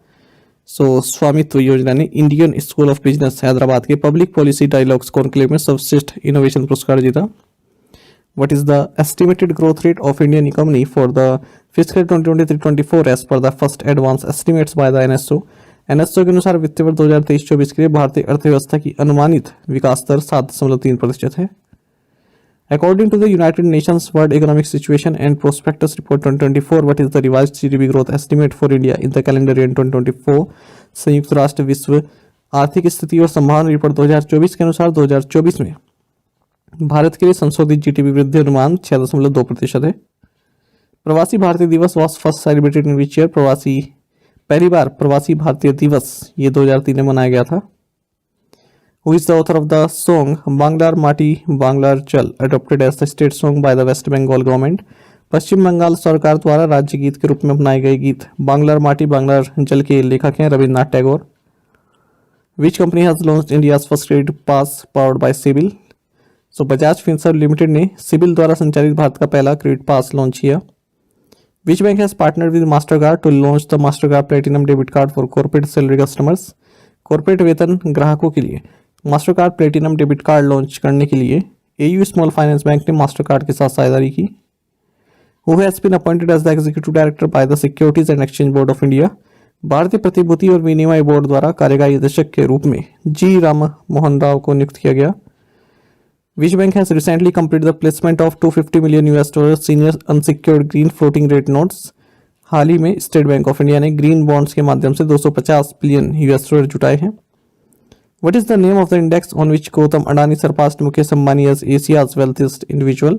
So Swamitva योजना ने Indian school of business Hyderabad के पब्लिक पॉलिसी डायलॉग्स कॉन्क्लेव में सर्वश्रेष्ठ इनोवेशन पुरस्कार जीता. What is the estimated growth rate of Indian economy for the fiscal 2023-24 as per the first advance estimates by the NSO? NSO के अनुसार वित्तीय वर्ष 2023-24 के लिए भारतीय अर्थव्यवस्था की अनुमानित विकास दर 7.3% है. According to the United Nations World Economic Situation and Prospectus Report 2024, what is the revised GDP growth estimate for India in the calendar year 2024? संयुक्त राष्ट्र विश्व आर्थिक स्थिति और संभावना रिपोर्ट 2024 के अनुसार 2024 में भारत के लिए संशोधित GDP वृद्धि अनुमान 6.2% है. प्रवासी भारतीय दिवस was first celebrated in which year? पहली बार प्रवासी भारतीय दिवस ये 2003 में मनाया गया था. Who is the author of the song Banglar माटी बांग्लार जल adopted as the state song by the West Bengal government? पश्चिम बंगाल सरकार द्वारा राज्य गीत के रूप में अपनाए गए गीत बांग्लार माटी बांग्लार जल के लेखक हैं Rabindranath Tagore. Which company has launched India's first credit pass powered by CIBIL? So Bajaj Finserv limited ने सिबिल द्वारा संचालित भारत का पहला क्रेडिट पास लॉन्च किया. Which bank has partnered with Mastercard to launch the Mastercard platinum debit card for corporate salary customers? कॉर्पोरेट वेतन ग्राहकों के लिए Mastercard platinum debit card launch करने के लिए AU स्मॉल फाइनेंस बैंक ने मास्टरकार्ड के साथ साझेदारी की. Who has been appointed as the executive director by the securities and exchange board of India? भारतीय प्रतिभूति और विनिमय बोर्ड द्वारा कार्यकारी निदेशक के रूप में G राम मोहन राव को नियुक्त किया गया. Which bank has recently completed the placement of $250 million senior unsecured green floating rate notes? हाल ही में स्टेट बैंक ऑफ इंडिया ने ग्रीन बॉन्ड्स के माध्यम से $250 बिलियन जुटाए हैं. What is the name of the index on which Gautam Adani surpassed Mukesh Ambani as Asia's wealthiest individual?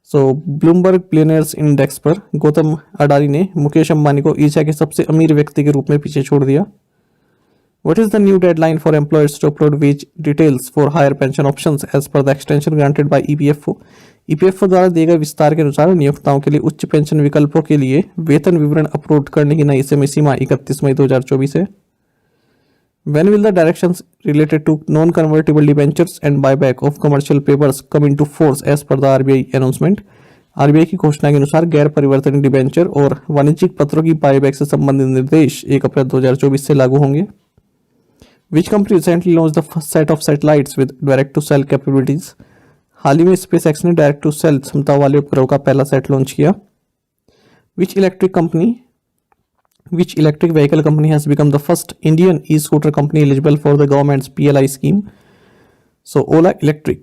So Bloomberg Billionaires Index पर गौतम अडानी ने मुकेश अंबानी को एशिया के सबसे अमीर व्यक्ति के रूप में पीछे छोड़ दिया. What is the new deadline for employers to upload wage details for higher pension options as per the extension granted by EPFO? EPFO द्वारा दिए गए विस्तार के अनुसार नियोक्ताओं के लिए उच्च पेंशन विकल्पों के लिए वेतन विवरण अपलोड करने की नई समय सीमा 31 मई 2024 है। When will the directions related to non-convertible debentures and buyback of commercial papers come into force as per the RBI announcement? RBI की घोषणा के अनुसार गैर परिवर्तनीय डिबेंचर और वाणिज्यिक पत्रों की बायबैक से संबंधित निर्देश 1 अप्रैल 2024 से लागू होंगे। Which company recently launched the first set of satellites with direct-to-cell capabilities? हाल ही में SpaceX ने डायरेक्ट-टू-सेल क्षमता वाले उपग्रहों का पहला सेट लॉन्च किया। Which electric vehicle company has become the first Indian e-scooter company eligible for the government's PLI scheme? So Ola Electric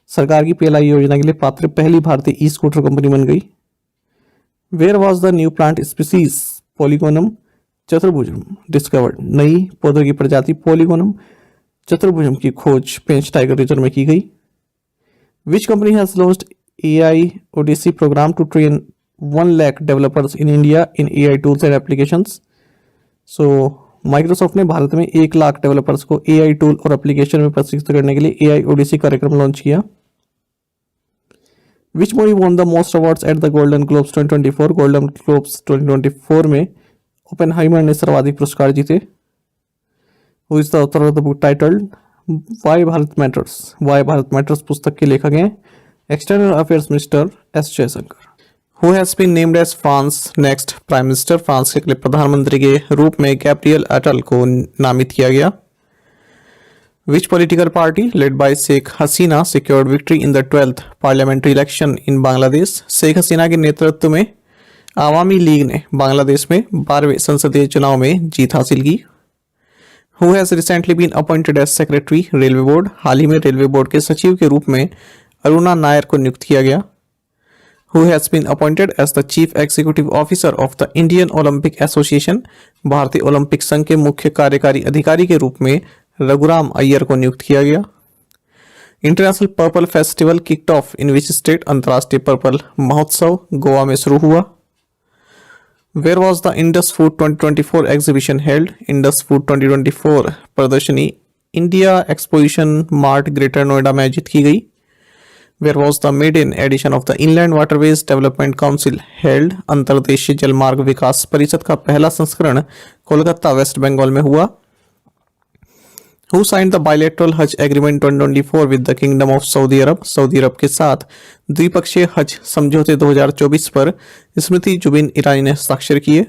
सरकार की PLI योजना के लिए पात्र पहली भारतीय ई स्कूटर कंपनी बन गई। Where was the new plant species Polygonum chaturbhujam discovered? नई पौधों की प्रजाति पोलिगोनम चतुर्भुजम की खोज पेंच टाइगर रिजर्व में की गई। Which company has launched AI Odyssey program to train 1 lakh developers in India in AI tools and applications? So Microsoft ने भारत में 1 लाख डेवलपर्स को AI टूल और एप्लीकेशन में प्रशिक्षित करने के लिए AI Odyssey कार्यक्रम लॉन्च किया। Which movie won the most awards at the Golden Globes 2024? Golden Globes 2024 में ओपेनहाइमर ने सर्वाधिक पुरस्कार जीते। Who is the author of the book titled Why Bharat Matters? Why Bharat Matters पुस्तक के लेखक हैं external affairs minister S Jaishankar. Who has been named as France next Prime Minister? France के अगले प्रधानमंत्री के रूप में गैब्रियल अटल को नामित किया गया। Which political party led by Sheikh Hasina secured victory in the 12th parliamentary election in Bangladesh? Sheikh Hasina के नेतृत्व में आवामी लीग ने बांग्लादेश में 12वें संसदीय चुनाव में जीत हासिल की। Who has recently been appointed as secretary railway board? हाल ही में रेलवे बोर्ड के सचिव के रूप में अरुणा नायर को नियुक्त किया गया। Who has been appointed as the Chief Executive Officer of the Indian Olympic Association? भारतीय ओलंपिक संघ के मुख्य कार्यकारी अधिकारी के रूप में रघुराम अय्यर को नियुक्त किया गया। International purple festival kicked of in which state? अंतर्राष्ट्रीय पर्पल महोत्सव गोवा में शुरू हुआ। Where was the Indus Food 2024 exhibition held? Indus Food 2024 प्रदर्शनी India exposition mart greater Noida में आयोजित की गई। Where was the maiden edition of the Inland Waterways Development Council held? अंतर्देशीय जलमार्ग विकास परिषद का पहला संस्करण कोलकाता वेस्ट बंगाल में हुआ। Who signed the bilateral Hajj agreement 2024 with the Kingdom of Saudi Arab? Saudi Arab के साथ द्विपक्षीय हज समझौते 2024 पर स्मृति जुबिन ईरानी ने हस्ताक्षर किए।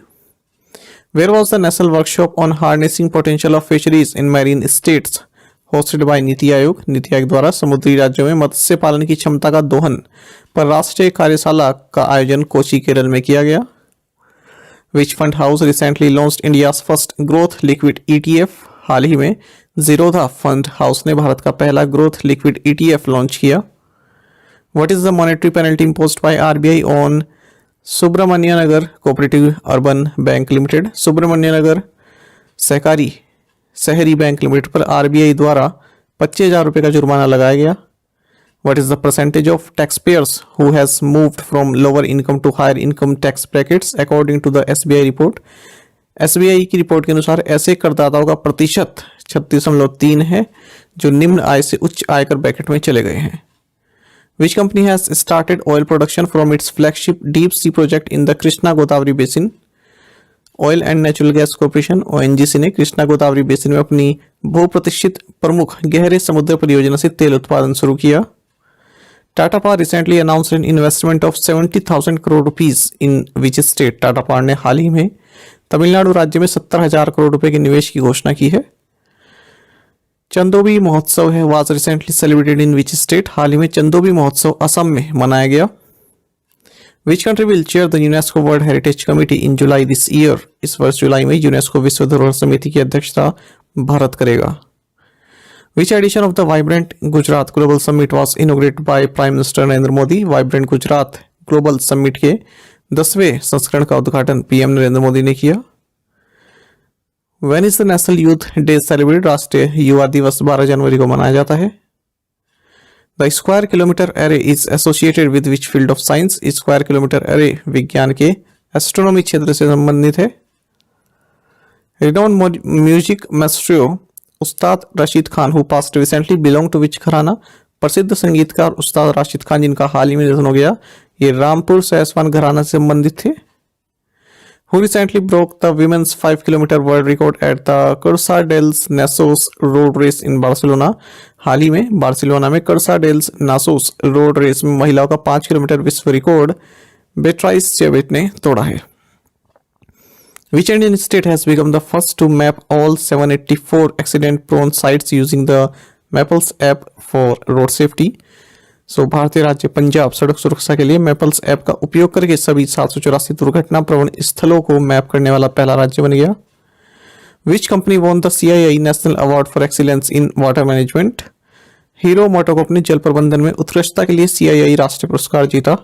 Where was the national workshop on harnessing potential of fisheries in marine states hosted by NITI Aayog? NITI Aayog द्वारा समुद्री राज्यों में मत्स्य पालन की क्षमता का दोहन पर राष्ट्रीय कार्यशाला का आयोजन कोची केरल में किया गया। Which fund house recently launched India's first growth liquid ETF? हाल ही में जीरोधा फंड हाउस ने भारत का पहला ग्रोथ लिक्विड ETF लॉन्च किया। What is the monetary penalty imposed by RBI on Subramanya Nagar cooperative urban bank limited? Subramanya Nagar सहकारी शहरी बैंक लिमिटेड पर RBI द्वारा 25,000 रुपये का जुर्माना लगाया गया। What is the percentage of taxpayers who has moved from lower income to higher income tax brackets according to the SBI report? SBI की रिपोर्ट के अनुसार ऐसे करदाताओं का प्रतिशत 36.3 है जो निम्न आय से उच्च आयकर ब्रैकेट में चले गए हैं। Which company has started oil production from its flagship deep sea project in the Krishna Godavari Basin? Oil and natural gas corporation ONGC ने कृष्णा गोदावरी बेसिन में अपनी बहुप्रतिष्ठित प्रमुख गहरे समुद्र परियोजना से तेल उत्पादन शुरू किया। Tata power recently announced an investment of 70,000 crore rupees in which state? Tata power ने हाल ही में तमिलनाडु राज्य में 70,000 करोड़ रुपए के निवेश की घोषणा की है। चंदोबी महोत्सव है was recently celebrated in which state? हाल ही में चंदोबी महोत्सव असम में मनाया गया। Which country will chair the UNESCO World Heritage Committee in July this year? इस वर्ष जुलाई में यूनेस्को विश्व धरोहर समिति की अध्यक्षता भारत करेगा। Which edition of the Vibrant Gujarat Global Summit was inaugurated by Prime Minister Narendra Modi? Vibrant Gujarat global summit के 10वें संस्करण का उद्घाटन PM नरेंद्र मोदी ने किया। When is the National Youth Day celebrated? राष्ट्रीय युवा दिवस 12 जनवरी को मनाया जाता है। The square kilometer array is associated with which field of science? Square kilometre array विज्ञान के एस्ट्रोनॉमी क्षेत्र से संबंधित है। Renowned music maestro Ustad Rashid Khan who passed recently belong to which gharana? प्रसिद्ध संगीतकार उस्ताद राशिद खान जिनका हाल ही में निधन हो गया, ये रामपुर सैसवान घराना से संबंधित थे। Who recently broke the women's 5 kilometre world record at the Cursa dels Nassos road race in Barcelona? हाल ही में बार्सिलोना में Cursa dels Nassos road race में महिलाओं का 5 किलोमीटर विश्व रिकॉर्ड बेट्राइस चेवेट ने तोड़ा है। Which Indian state has become the first to map all 784 accident-prone sites using the Mappls app for road safety? भारतीय राज्य पंजाब सड़क सुरक्षा के लिए मैपल्स ऐप का उपयोग करके सभी 784 दुर्घटना प्रवण स्थलों को मैप करने वाला पहला राज्य बन गया। Which company won the CII National Award for Excellence in Water Management? Hero MotoCorp ने जल प्रबंधन में उत्कृष्टता के लिए CII राष्ट्रीय पुरस्कार जीता।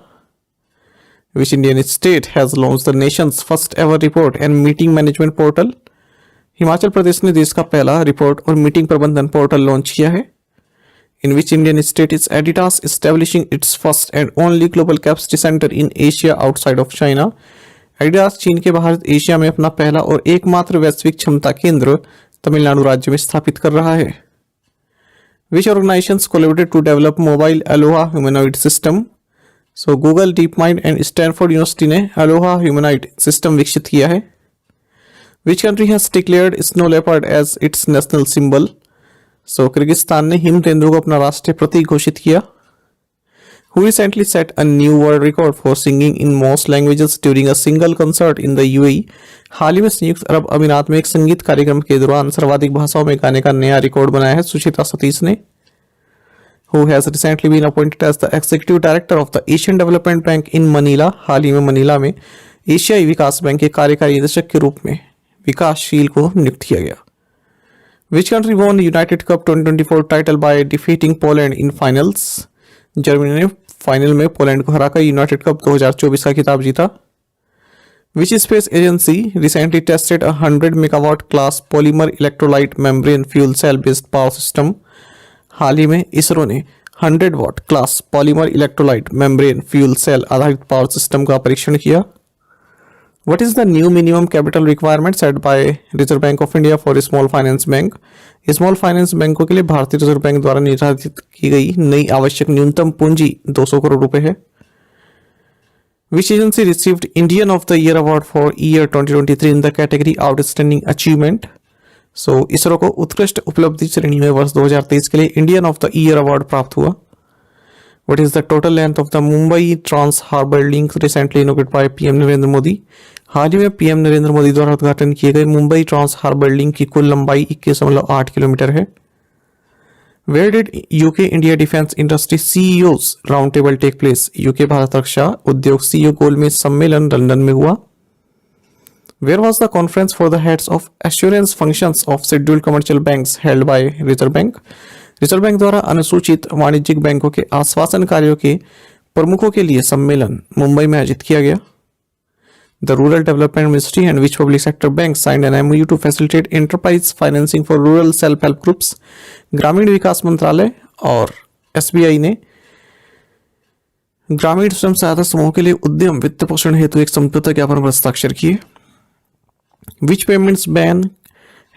Which Indian state has launched the nation's first ever report and meeting management portal? Himachal Pradesh ने देश का पहला रिपोर्ट और मीटिंग प्रबंधन पोर्टल लॉन्च किया है। In which Indian state is Adidas establishing its first and only global capacity center in Asia outside of China? Adidas चीन के बाहर एशिया में अपना पहला और एकमात्र वैश्विक क्षमता केंद्र तमिलनाडु राज्य में स्थापित कर रहा है। Which organizations collaborated to develop mobile Aloha humanoid system? Google DeepMind and Stanford University ने अलोहा ह्यूमनॉइड सिस्टम विकसित किया है। Which country has declared snow leopard as its national symbol? Kyrgyzstan ने हिम तेंदुओं को अपना राष्ट्रीय प्रतीक घोषित किया। Who recently set a new world record for singing in most languages during a single concert in the UAE? हाल ही में संयुक्त अरब अमीरात में एक संगीत कार्यक्रम के दौरान सर्वाधिक भाषाओं में गाने का नया रिकॉर्ड बनाया है सुचिता सतीश ने। Who has recently been appointed as the executive director of the Asian Development Bank in Manila? हाल ही में मनीला में एशियाई विकास बैंक के कार्यकारी निदेशक के रूप में विकासशील को नियुक्त किया गया। Which country won United Cup 2024 title by defeating Poland in finals? Germany ने फाइनल में पोलैंड को हराकर यूनाइटेड कप 2024 का खिताब जीता। Which space agency recently tested a 100 megawatt class polymer electrolyte membrane fuel cell based power system? हाल ही में इसरो ने 100 watt class polymer electrolyte membrane fuel cell आधारित पावर सिस्टम का परीक्षण किया। What is the new minimum capital requirement set by Reserve Bank of India for small finance bank? Small finance बैंकों के लिए भारतीय रिजर्व बैंक द्वारा निर्धारित की गई नई आवश्यक न्यूनतम पूंजी 200 करोड़ रुपए है। Which agency received Indian of the year award for year 2023 in the category outstanding achievement? ISRO को उत्कृष्ट उपलब्धि श्रेणी में वर्ष 2023 के लिए Indian of the year award प्राप्त हुआ। What is the total length of the Mumbai Trans Harbour Link recently inaugurated by PM Narendra Modi? हाल ही में पीएम नरेंद्र मोदी द्वारा उद्घाटन किए गए मुंबई ट्रांस हार्बर लिंक की कुल लंबाई 21.8 किलोमीटर है। Where did UK India defence industry CEOs round table take place? UK भारत रक्षा उद्योग सीईओ गोलमेज सम्मेलन लंदन में हुआ। Where was the conference for the heads of assurance functions of scheduled commercial banks held by Reserve Bank? Reserve bank द्वारा अनुसूचित वाणिज्यिक बैंकों के आश्वासन कार्यों के प्रमुखों के लिए सम्मेलन मुंबई में आयोजित किया गया। The Rural Development Ministry and which public sector bank signed an MOU to facilitate enterprise financing for rural self-help groups? ग्रामीण विकास मंत्रालय और SBI ने ग्रामीण स्वयं सहायता समूह के लिए उद्यम वित्त पोषण हेतु एक समझौता ज्ञापन पर हस्ताक्षर किए। Which payments bank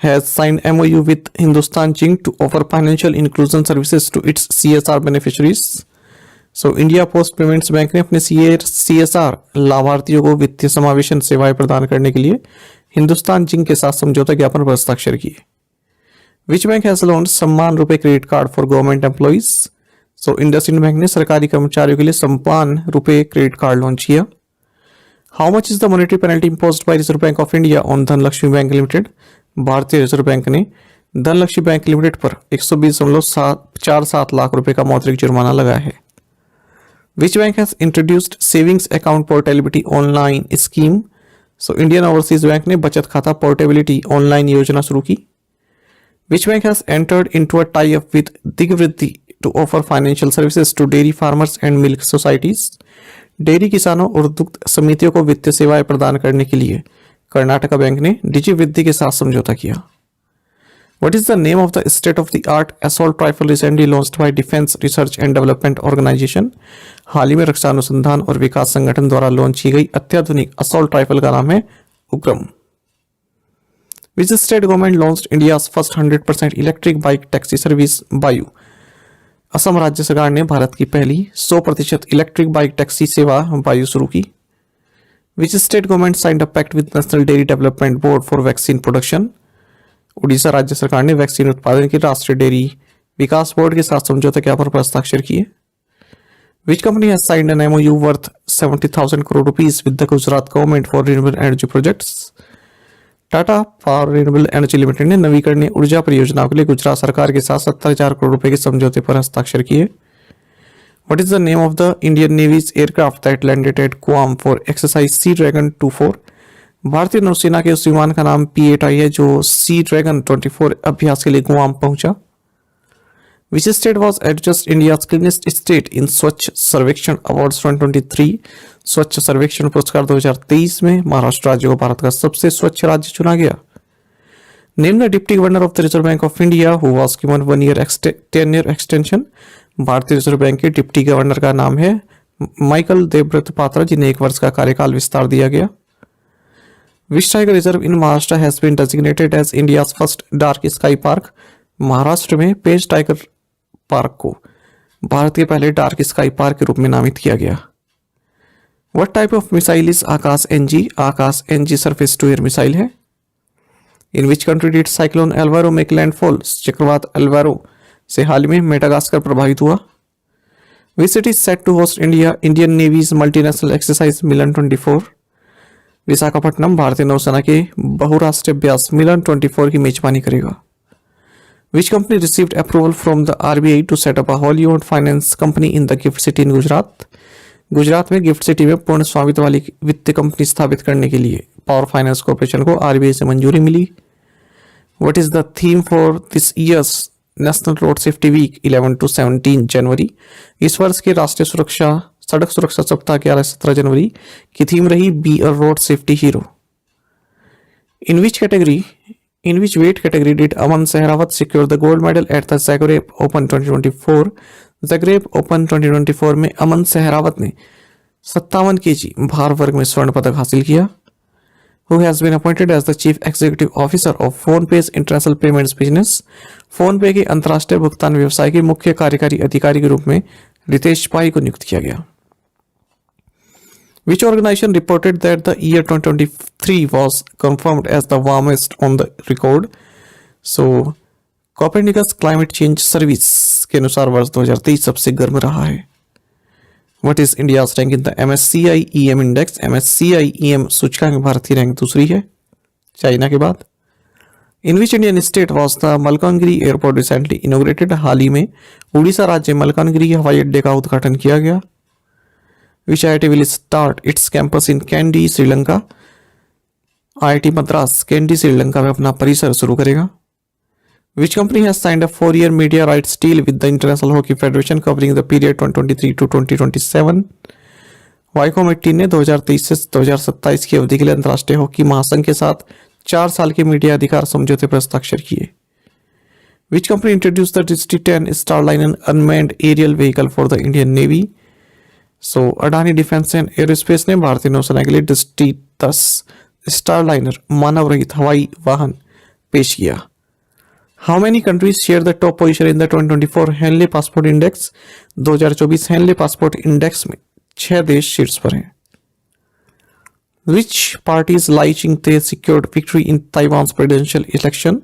has signed MOU with Hindustan Zinc to offer financial inclusion services to its CSR beneficiaries? India post payments bank ने अपने CSR लाभार्थियों को वित्तीय समावेशन सेवाएं प्रदान करने के लिए हिंदुस्तान जिंक के साथ समझौता ज्ञापन पर हस्ताक्षर किए। Which bank has launched सम्मान रुपए credit card for government employees? IndusInd bank ने सरकारी कर्मचारियों के लिए सम्मान रुपए क्रेडिट कार्ड लॉन्च किया। How much is the monetary penalty imposed by Reserve Bank of India on Dhanlaxmi bank limited? भारतीय रिजर्व बैंक ने धनलक्ष्मी बैंक लिमिटेड पर 120.47 लाख रुपए का मौद्रिक जुर्माना लगाया है। Which bank has introduced savings account portability online scheme? Indian overseas bank ने बचत खाता पोर्टेबिलिटी ऑनलाइन योजना शुरू की। Which bank has entered into a tie-up with दिग्वृद्धि to offer financial services to dairy farmers and milk societies? Dairy किसानों और दुग्ध समितियों को वित्तीय सेवाएं प्रदान करने के लिए कर्नाटका बैंक ने डिजिवृद्धि के साथ समझौता किया। What is the name of the state-of-the-art assault rifle recently launched by Defense Research and Development Organization? हाल ही में रक्षा अनुसंधान और विकास संगठन द्वारा लॉन्च की गई अत्याधुनिक असॉल्ट राइफल का नाम है Ugram. Which state government launched India's first 100% electric bike taxi service Bayu. Assam राज्य सरकार ने भारत की पहली 100% इलेक्ट्रिक बाइक टैक्सी सेवा बायू शुरू की। Which state government signed a pact with national dairy development board for vaccine production. Odisha राज्य सरकार ने वैक्सीन उत्पादन के राष्ट्रीय डेयरी विकास बोर्ड के साथ समझौता ज्ञापन पर हस्ताक्षर किए। विच company has signed an MOU worth 70,000 crore rupees with the Gujarat government for renewable energy projects. Tata power renewable energy limited ने नवीकरणीय ऊर्जा परियोजनाओं के लिए गुजरात सरकार के साथ 70,000 करोड़ रुपए के समझौते पर हस्ताक्षर किए। What is the name of the Indian Navy's aircraft that landed at Guam for exercise Sea Dragon 24? भारतीय नौसेना के उस विमान का नाम P-8I है जो Sea Dragon 24 अभ्यास के लिए गुआम पहुंचा। Which state was adjudged India's cleanest state in स्वच्छ सर्वेक्षण अवार्ड्स 2023? स्वच्छ सर्वेक्षण पुरस्कार 2023 में महाराष्ट्र राज्य को भारत का सबसे स्वच्छ राज्य चुना गया। Name the Deputy Governor of the Reserve Bank of India who was given 1 year tenure extension. भारतीय रिजर्व बैंक के डिप्टी गवर्नर का नाम है माइकल देवव्रत पात्रा जिन्हें 1 वर्ष का कार्यकाल विस्तार दिया गया। Which tiger reserve in Maharashtra has been designated as India's first dark sky park. Maharashtra में पेज टाइगर पार्क को भारत के पहले डार्क स्काई पार्क के रूप में नामित किया गया। What type of missile is Akash NG? Akash NG surface to air missile है। In which country did cyclone Alvaro make landfall. चक्रवात एल्वारो से हाल में मेडागास्कर प्रभावित हुआ। Which city set to host Indian Navy's multinational exercise Milan 24। Visakhapatnam भारतीय नौसेना के बहुराष्ट्रीय अभ्यास मिलन 24 की मेजबानी करेगा। Which company received approval from the RBI to set up a wholly owned finance company in the GIFT City in Gujarat. Gujarat में गिफ्ट सिटी में पूर्ण स्वामित्व वाली वित्तीय कंपनी स्थापित करने के लिए पावर फाइनेंस कॉर्पोरेशन को RBI से मंजूरी मिली। What is the theme for this year's national road safety week 11 to 17 January. इस वर्ष के राष्ट्रीय सड़क सुरक्षा सप्ताह 11-17 जनवरी की थीम रही be a road safety hero. In which weight category did Aman Sehrawat secure the gold medal at the Zagreb open 2024। Zagreb open 2024 में अमन सहरावत ने 57 kg भार वर्ग में स्वर्ण पदक हासिल किया। Who has been appointed as the Chief Executive Officer of PhonePe's International Payments Business? PhonePe के अंतर्राष्ट्रीय भुगतान व्यवसाय के मुख्य कार्यकारी अधिकारी के रूप में रितेश पाई को नियुक्त किया गया। Which organization reported that the year 2023 was confirmed as the warmest on the record? So, Copernicus Climate Change Service के अनुसार वर्ष 2023 सबसे गर्म रहा है। What is India's rank in the MSCI EM index? MSCI EM सूचकांक में भारत की रैंक दूसरी है चाइना के बाद। In which Indian state was the Malkangiri airport recently inaugurated? हाल ही में उड़ीसा राज्य मलकानगिरी हवाई अड्डे का उद्घाटन किया गया। Which IIT will start its campus in candy Sri Lanka? IIT Madras candy Sri Lanka में अपना परिसर शुरू करेगा। Which company has signed a 4-year media rights deal with the International Hockey Federation covering the period 2023 to 2027? Viacom 18 ने 2023 से 2027 की अवधि के लिए अंतर्राष्ट्रीय हॉकी महासंघ के साथ 4 साल के मीडिया अधिकार समझौते पर हस्ताक्षर किए। Which company introduced the DC-10 Starliner unmanned aerial vehicle for the Indian Navy? So, Adani defence and aerospace ने भारतीय नौसेना के लिए DC-10 Starliner मानव रहित हवाई वाहन पेश किया। How many countries share the top position in the 2024 Henley passport index? 2024 Henley passport index में 6 देश शीर्ष पर हैं। Which parties Lai Ching-te secured victory in Taiwan's presidential election?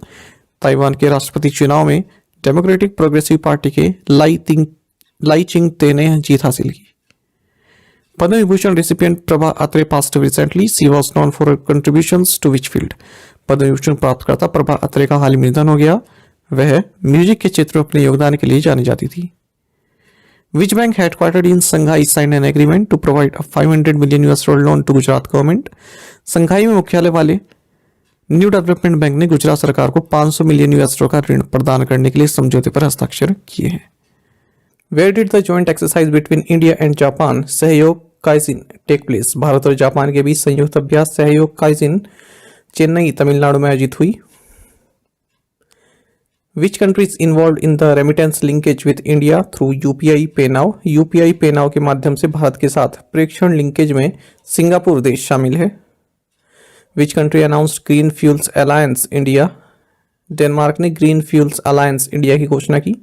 Taiwan के राष्ट्रपति चुनाव में डेमोक्रेटिक प्रोग्रेसिव पार्टी के लाई चिंग-ते ने जीत हासिल की। Padma Vibhushan recipient Prabha Atre passed recently. She was known for her contributions to which field? Padma Vibhushan प्राप्तकर्ता प्रभा अत्रे का हाल ही में निधन हो गया। वह म्यूजिक के क्षेत्र में अपने योगदान के लिए जानी जाती थी। Which bank headquartered in Shanghai signed an agreement to provide a $500 million loan to Gujarat government? Shanghai में मुख्यालय वाले न्यू डेवलपमेंट बैंक ने गुजरात सरकार को $500 मिलियन का ऋण प्रदान करने के लिए समझौते पर हस्ताक्षर किए हैं। Where did the joint exercise between India and Japan सहयोग काइजिन टेक प्लेस? भारत और जापान के बीच संयुक्त अभ्यास सहयोग काइजिन चेन्नई तमिलनाडु में आयोजित हुई। Which countries involved in the remittance linkage with India through UPI PayNow? UPI PayNow के माध्यम से भारत के साथ प्रेषण लिंकेज में सिंगापुर देश शामिल है। Which country announced green fuels alliance India? Denmark ने ग्रीन फ्यूल्स अलायंस इंडिया की घोषणा की।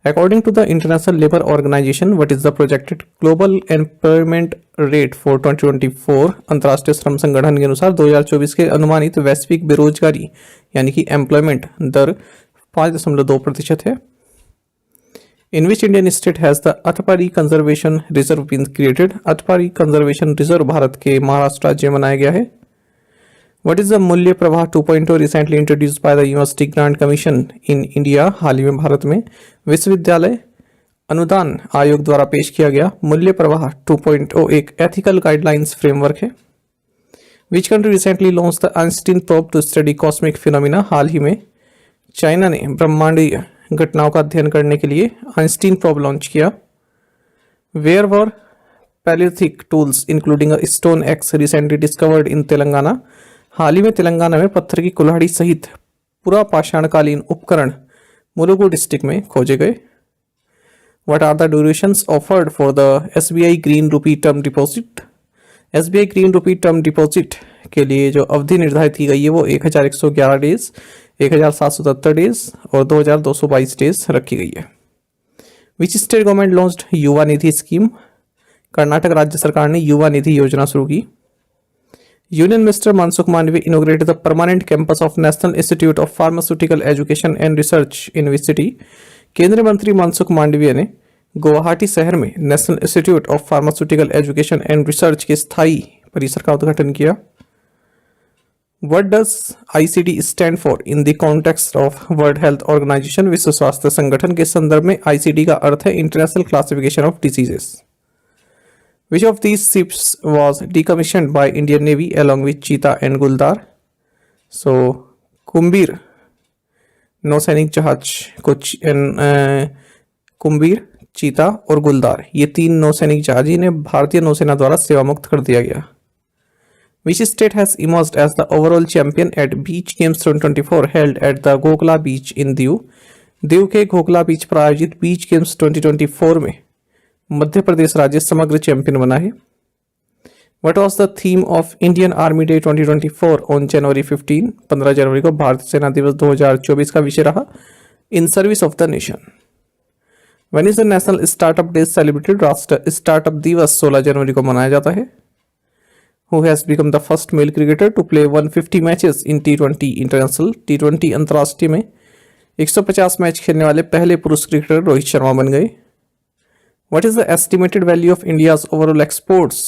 According to the international labour organisation, what is the projected global employment rate for 2024? अंतर्राष्ट्रीय श्रम संगठन के अनुसार 2024 के अनुमानित वैश्विक बेरोजगारी यानी कि एम्प्लॉयमेंट दर 5.2% है। In which Indian state has the Atpadi conservation reserve been created? Atpadi conservation reserve भारत के महाराष्ट्र राज्य में बनाया गया है। What is the Mulya Pravah 2.0 recently introduced by the University Grant Commission in India? हाल ही में भारत में विश्वविद्यालय अनुदान आयोग द्वारा पेश किया गया मूल्य प्रवाह 2.0 एक एथिकल गाइडलाइंस फ्रेमवर्क है। Which country recently launch the Einstein probe to study cosmic phenomena? हाल ही में चाइना ने ब्रह्मांडीय घटनाओं का अध्ययन करने के लिए आइंस्टीन प्रोब लॉन्च किया। Where were palaeolithic tools including a stone axe recently discovered in Telangana? हाल ही में तेलंगाना में पत्थर की कुल्हाड़ी सहित पूरा पाषाणकालीन उपकरण मुलुगु डिस्ट्रिक्ट में खोजे गए। What are the durations offered for the SBI green rupee term deposit? SBI green rupee term deposit के लिए जो अवधि निर्धारित की गई है वो 1111 डेज, 1777 डेज और 2222 डेज रखी गई है। विच स्टेट गवर्नमेंट लॉन्च्ड युवा निधि स्कीम? कर्नाटक राज्य सरकार ने युवा निधि योजना शुरू की। Union minister Mansukh Mandaviya inaugurated the permanent campus of National Institute of Pharmaceutical Education and Research in which city? केंद्रीय मंत्री मनसुख मांडविया ने गुवाहाटी शहर में national institute of pharmaceutical education and research के स्थायी परिसर का उद्घाटन किया। What does ICD stand for in the context of World Health Organization? विश्व स्वास्थ्य संगठन के संदर्भ में ICD का अर्थ है international classification of diseases. Which of these ships was decommissioned by Indian Navy along with Cheetah and Guldar? So, कुंभीर नौसैनिक जहाज को कुंभीर, चीता और गुलदार ये 3 नौसैनिक जहाज ने भारतीय नौसेना द्वारा सेवा मुक्त कर दिया गया। Which state has emerged as the overall champion at Beach Games 2024 held at the Gokla Beach in Diu? Diu के घोकला बीच पर आयोजित बीच गेम्स 2024 में मध्य प्रदेश राज्य समग्र चैंपियन बना है। What was the theme of Indian Army Day 2024 on January 15? 15 जनवरी को भारतीय सेना दिवस 2024 का विषय रहा in service of the nation. When is the National Startup Day celebrated? राष्ट्रीय स्टार्टअप दिवस 16 जनवरी को मनाया जाता है। Who has become the first male cricketer to play 150 matches in T20 international? T20 अंतर्राष्ट्रीय में 150 मैच खेलने वाले पहले पुरुष क्रिकेटर रोहित शर्मा बन गए। What is the estimated value of India's overall exports,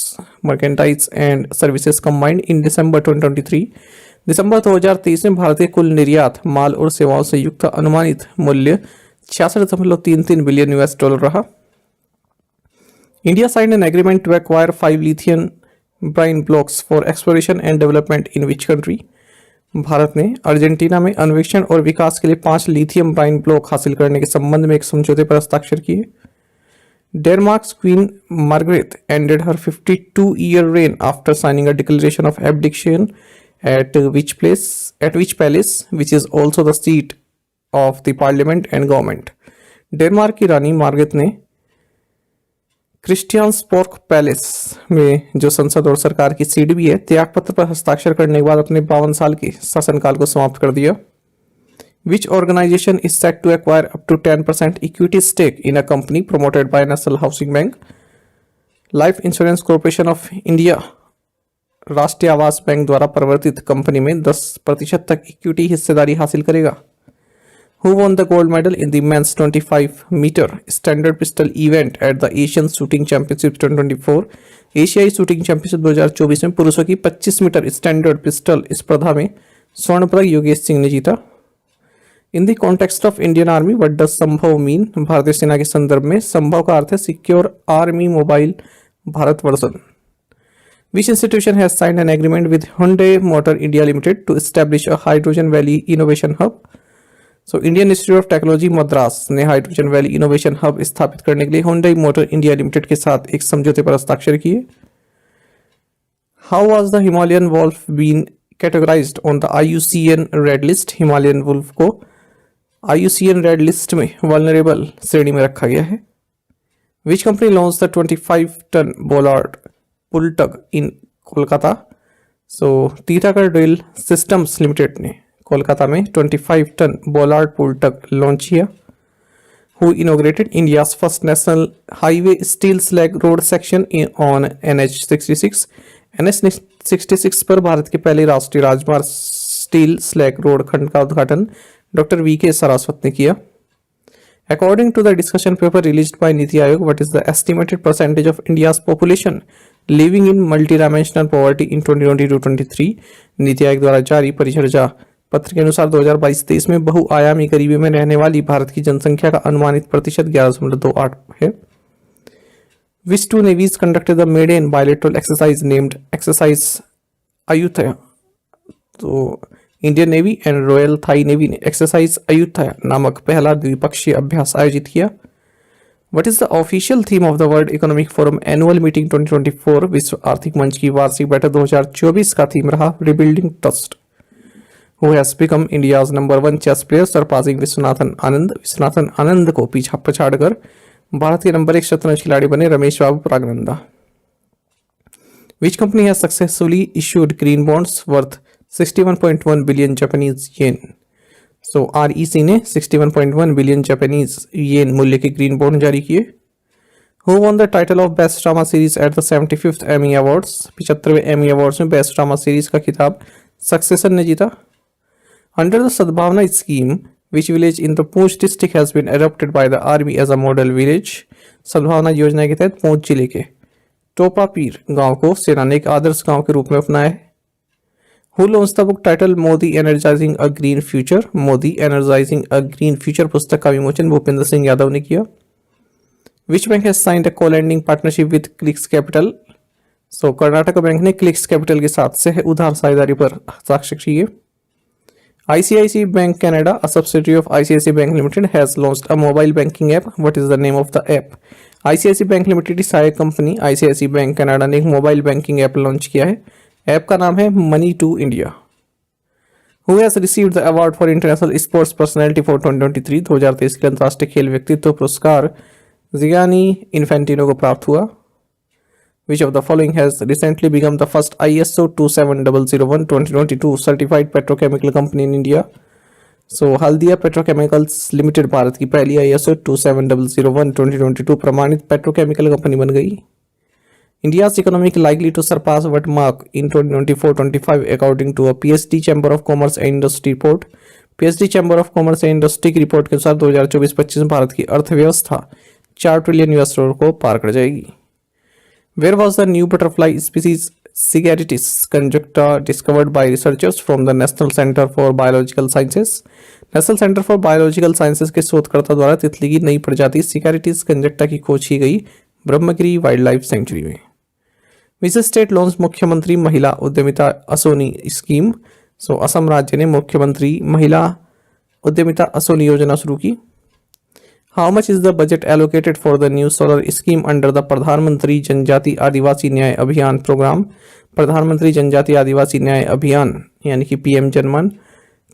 merchandise and services combined in December 2023? दिसंबर 2023 में भारतीय कुल निर्यात माल और सेवाओं से युक्त अनुमानित मूल्य 66.33 बिलियन US डॉलर रहा। India signed an agreement to acquire 5 lithium brine blocks for exploration and development in which country? Bharat ने अर्जेंटीना में अन्वेषण और विकास के लिए 5 लिथियम ब्राइन ब्लॉक हासिल करने के संबंध में एक समझौते पर हस्ताक्षर किए। Denmark's Queen Margaret ended her 52-year reign after signing a declaration of abdication at which palace, which is also the seat of the parliament and government? Denmark की रानी मार्गरेट ने क्रिस्टियान्सबोर्ग पैलेस में जो संसद और सरकार की सीट भी है त्यागपत्र पर हस्ताक्षर करने के बाद अपने 52 साल के शासनकाल को समाप्त कर दिया। Which organization is set to acquire up to 10% equity stake in a company promoted by National Housing Bank? Life Insurance Corporation of India राष्ट्रीय आवास बैंक द्वारा प्रवर्तित कंपनी में 10% तक इक्विटी हिस्सेदारी हासिल करेगा। Who won the gold medal in the men's 25-meter standard pistol event at the Asian Shooting Championship 2024? एशियाई शूटिंग चैंपियनशिप 2024 में पुरुषों की 25 मीटर स्टैंडर्ड पिस्टल स्पर्धा में स्वर्ण पदक योगेश सिंह ने जीता। In the context of Indian army what does Sambhav mean? भारतीय सेना के संदर्भ में संभव का अर्थ है secure army mobile Bharat version. Which institution has signed an agreement with Hyundai motor India limited to establish a hydrogen valley innovation hub? So Indian institute of technology Madras ने hydrogen valley innovation hub स्थापित करने के लिए Hyundai motor India limited के साथ एक समझौते पर हस्ताक्षर किए। How was the Himalayan wolf been categorized on the IUCN red list? Himalayan wolf को IUCN रेड लिस्ट में वल्नरेबल श्रेणी में रखा गया है। Which company launch the 25 ton bollard pull tug in Kolkata? Titagarh rail systems limited ने कोलकाता में 25 टन बोलार्ड पुल तक लॉन्च किया। Who inaugurated India's first national highway steel slag road section on NH66। NH66 पर भारत के पहले राष्ट्रीय राजमार्ग स्टील स्लैग रोड खंड का उद्घाटन डॉक्टर VK सारास्वत ने किया। According to the discussion paper released by Niti Aayog, what is the estimated percentage of India's population living in multidimensional poverty in 2022-23? NITI Aayog द्वारा जारी परिचर्चा पत्र के अनुसार 2022-23 में बहुआयामी गरीबी में रहने वाली भारत की जनसंख्या का अनुमानित प्रतिशत 11.28 है। Which two navies conducted the maiden bilateral exercise named Exercise Ayutthaya? तो Indian navy and royal Thai navy ने एक्सरसाइज अयुत्थया नामक पहला द्विपक्षीय अभ्यास आयोजित किया। What is the official theme of the world economic forum annual meeting 2024? विश्व आर्थिक मंच की वार्षिक बैठक 2024 का थीम रहा rebuilding trust. Who has become India's number 1 chess player surpassing Viswanathan Anand? Viswanathan Anand को पीछा पछाड़कर भारत के नंबर 1 शतरंज खिलाड़ी बने Ramesh Babu Praggnanandhaa. Which company has successfully issued green bonds worth 61.1 billion Japanese yen? REC ने 61.1 बिलियन जापानीज येन मूल्य के ग्रीन बॉन्ड जारी किए। Who won the title of best drama series at the 75th Emmy Awards? 75वें एमी अवार्ड्स में best drama series का खिताब Succession ने जीता। Under the Sadbhavana scheme which village in the Poonch district has been adopted by the army as a model village? Sadbhavana योजना के तहत पूंछ जिले के टोपापीर गांव को सेना ने एक आदर्श गांव के रूप में अपनाया है। Who launched the book titled Modi energising a green future? Modi energising a green future पुस्तक का विमोचन भूपेंद्र सिंह यादव ने किया। Which bank has signed a co-lending partnership with clicks capital? Karnataka bank ने क्लिक्स कैपिटल के साथ सह उधार साझेदारी पर हस्ताक्षर किए। ICICI Bank Canada, a subsidiary of ICICI Bank Limited, has launched a mobile banking app. What is the name of the app? ICICI Bank Limited की सहायक कंपनी ICICI Bank Canada ने एक मोबाइल बैंकिंग ऐप लॉन्च किया है। App का नाम है money to India. Who has received the award for international sports personality for 2023? 2023 के अंतर्राष्ट्रीय खेल व्यक्तित्व पुरस्कार जियानी इन्फेंटिनो को प्राप्त हुआ। विच of the following has recently become the first ISO 27001 2022 certified petrochemical company in India? Haldia petrochemicals limited Bharat की पहली ISO 27001 2022 प्रमाणित पेट्रोकेमिकल कंपनी बन गई। India's economic likely to surpass what mark in 2024-25 according to a PSD Chamber of Commerce and Industry report? PSD Chamber of Commerce and Industry की report के अनुसार 2024-25 में भारत की अर्थव्यवस्था $4 ट्रिलियन को पार कर जाएगी। Where was the new butterfly species Sigaritis conjuncta discovered by researchers from the National Center for Biological Sciences? National centre for biological sciences के शोधकर्ता द्वारा तितली की नई प्रजाति सिगैरिटिस कंजक्टा की खोज की गई ब्रह्मगिरी वाइल्ड लाइफ सेंचुरी में। विच स्टेट लॉन्च मुख्यमंत्री महिला उद्यमिता असोनी स्कीम? असम राज्य ने मुख्यमंत्री महिला उद्यमिता असोनी योजना शुरू की। How much is the budget allocated for the new solar scheme under the प्रधानमंत्री जनजाति आदिवासी न्याय अभियान प्रोग्राम? प्रधानमंत्री जनजाति आदिवासी न्याय अभियान यानी कि PM जनमन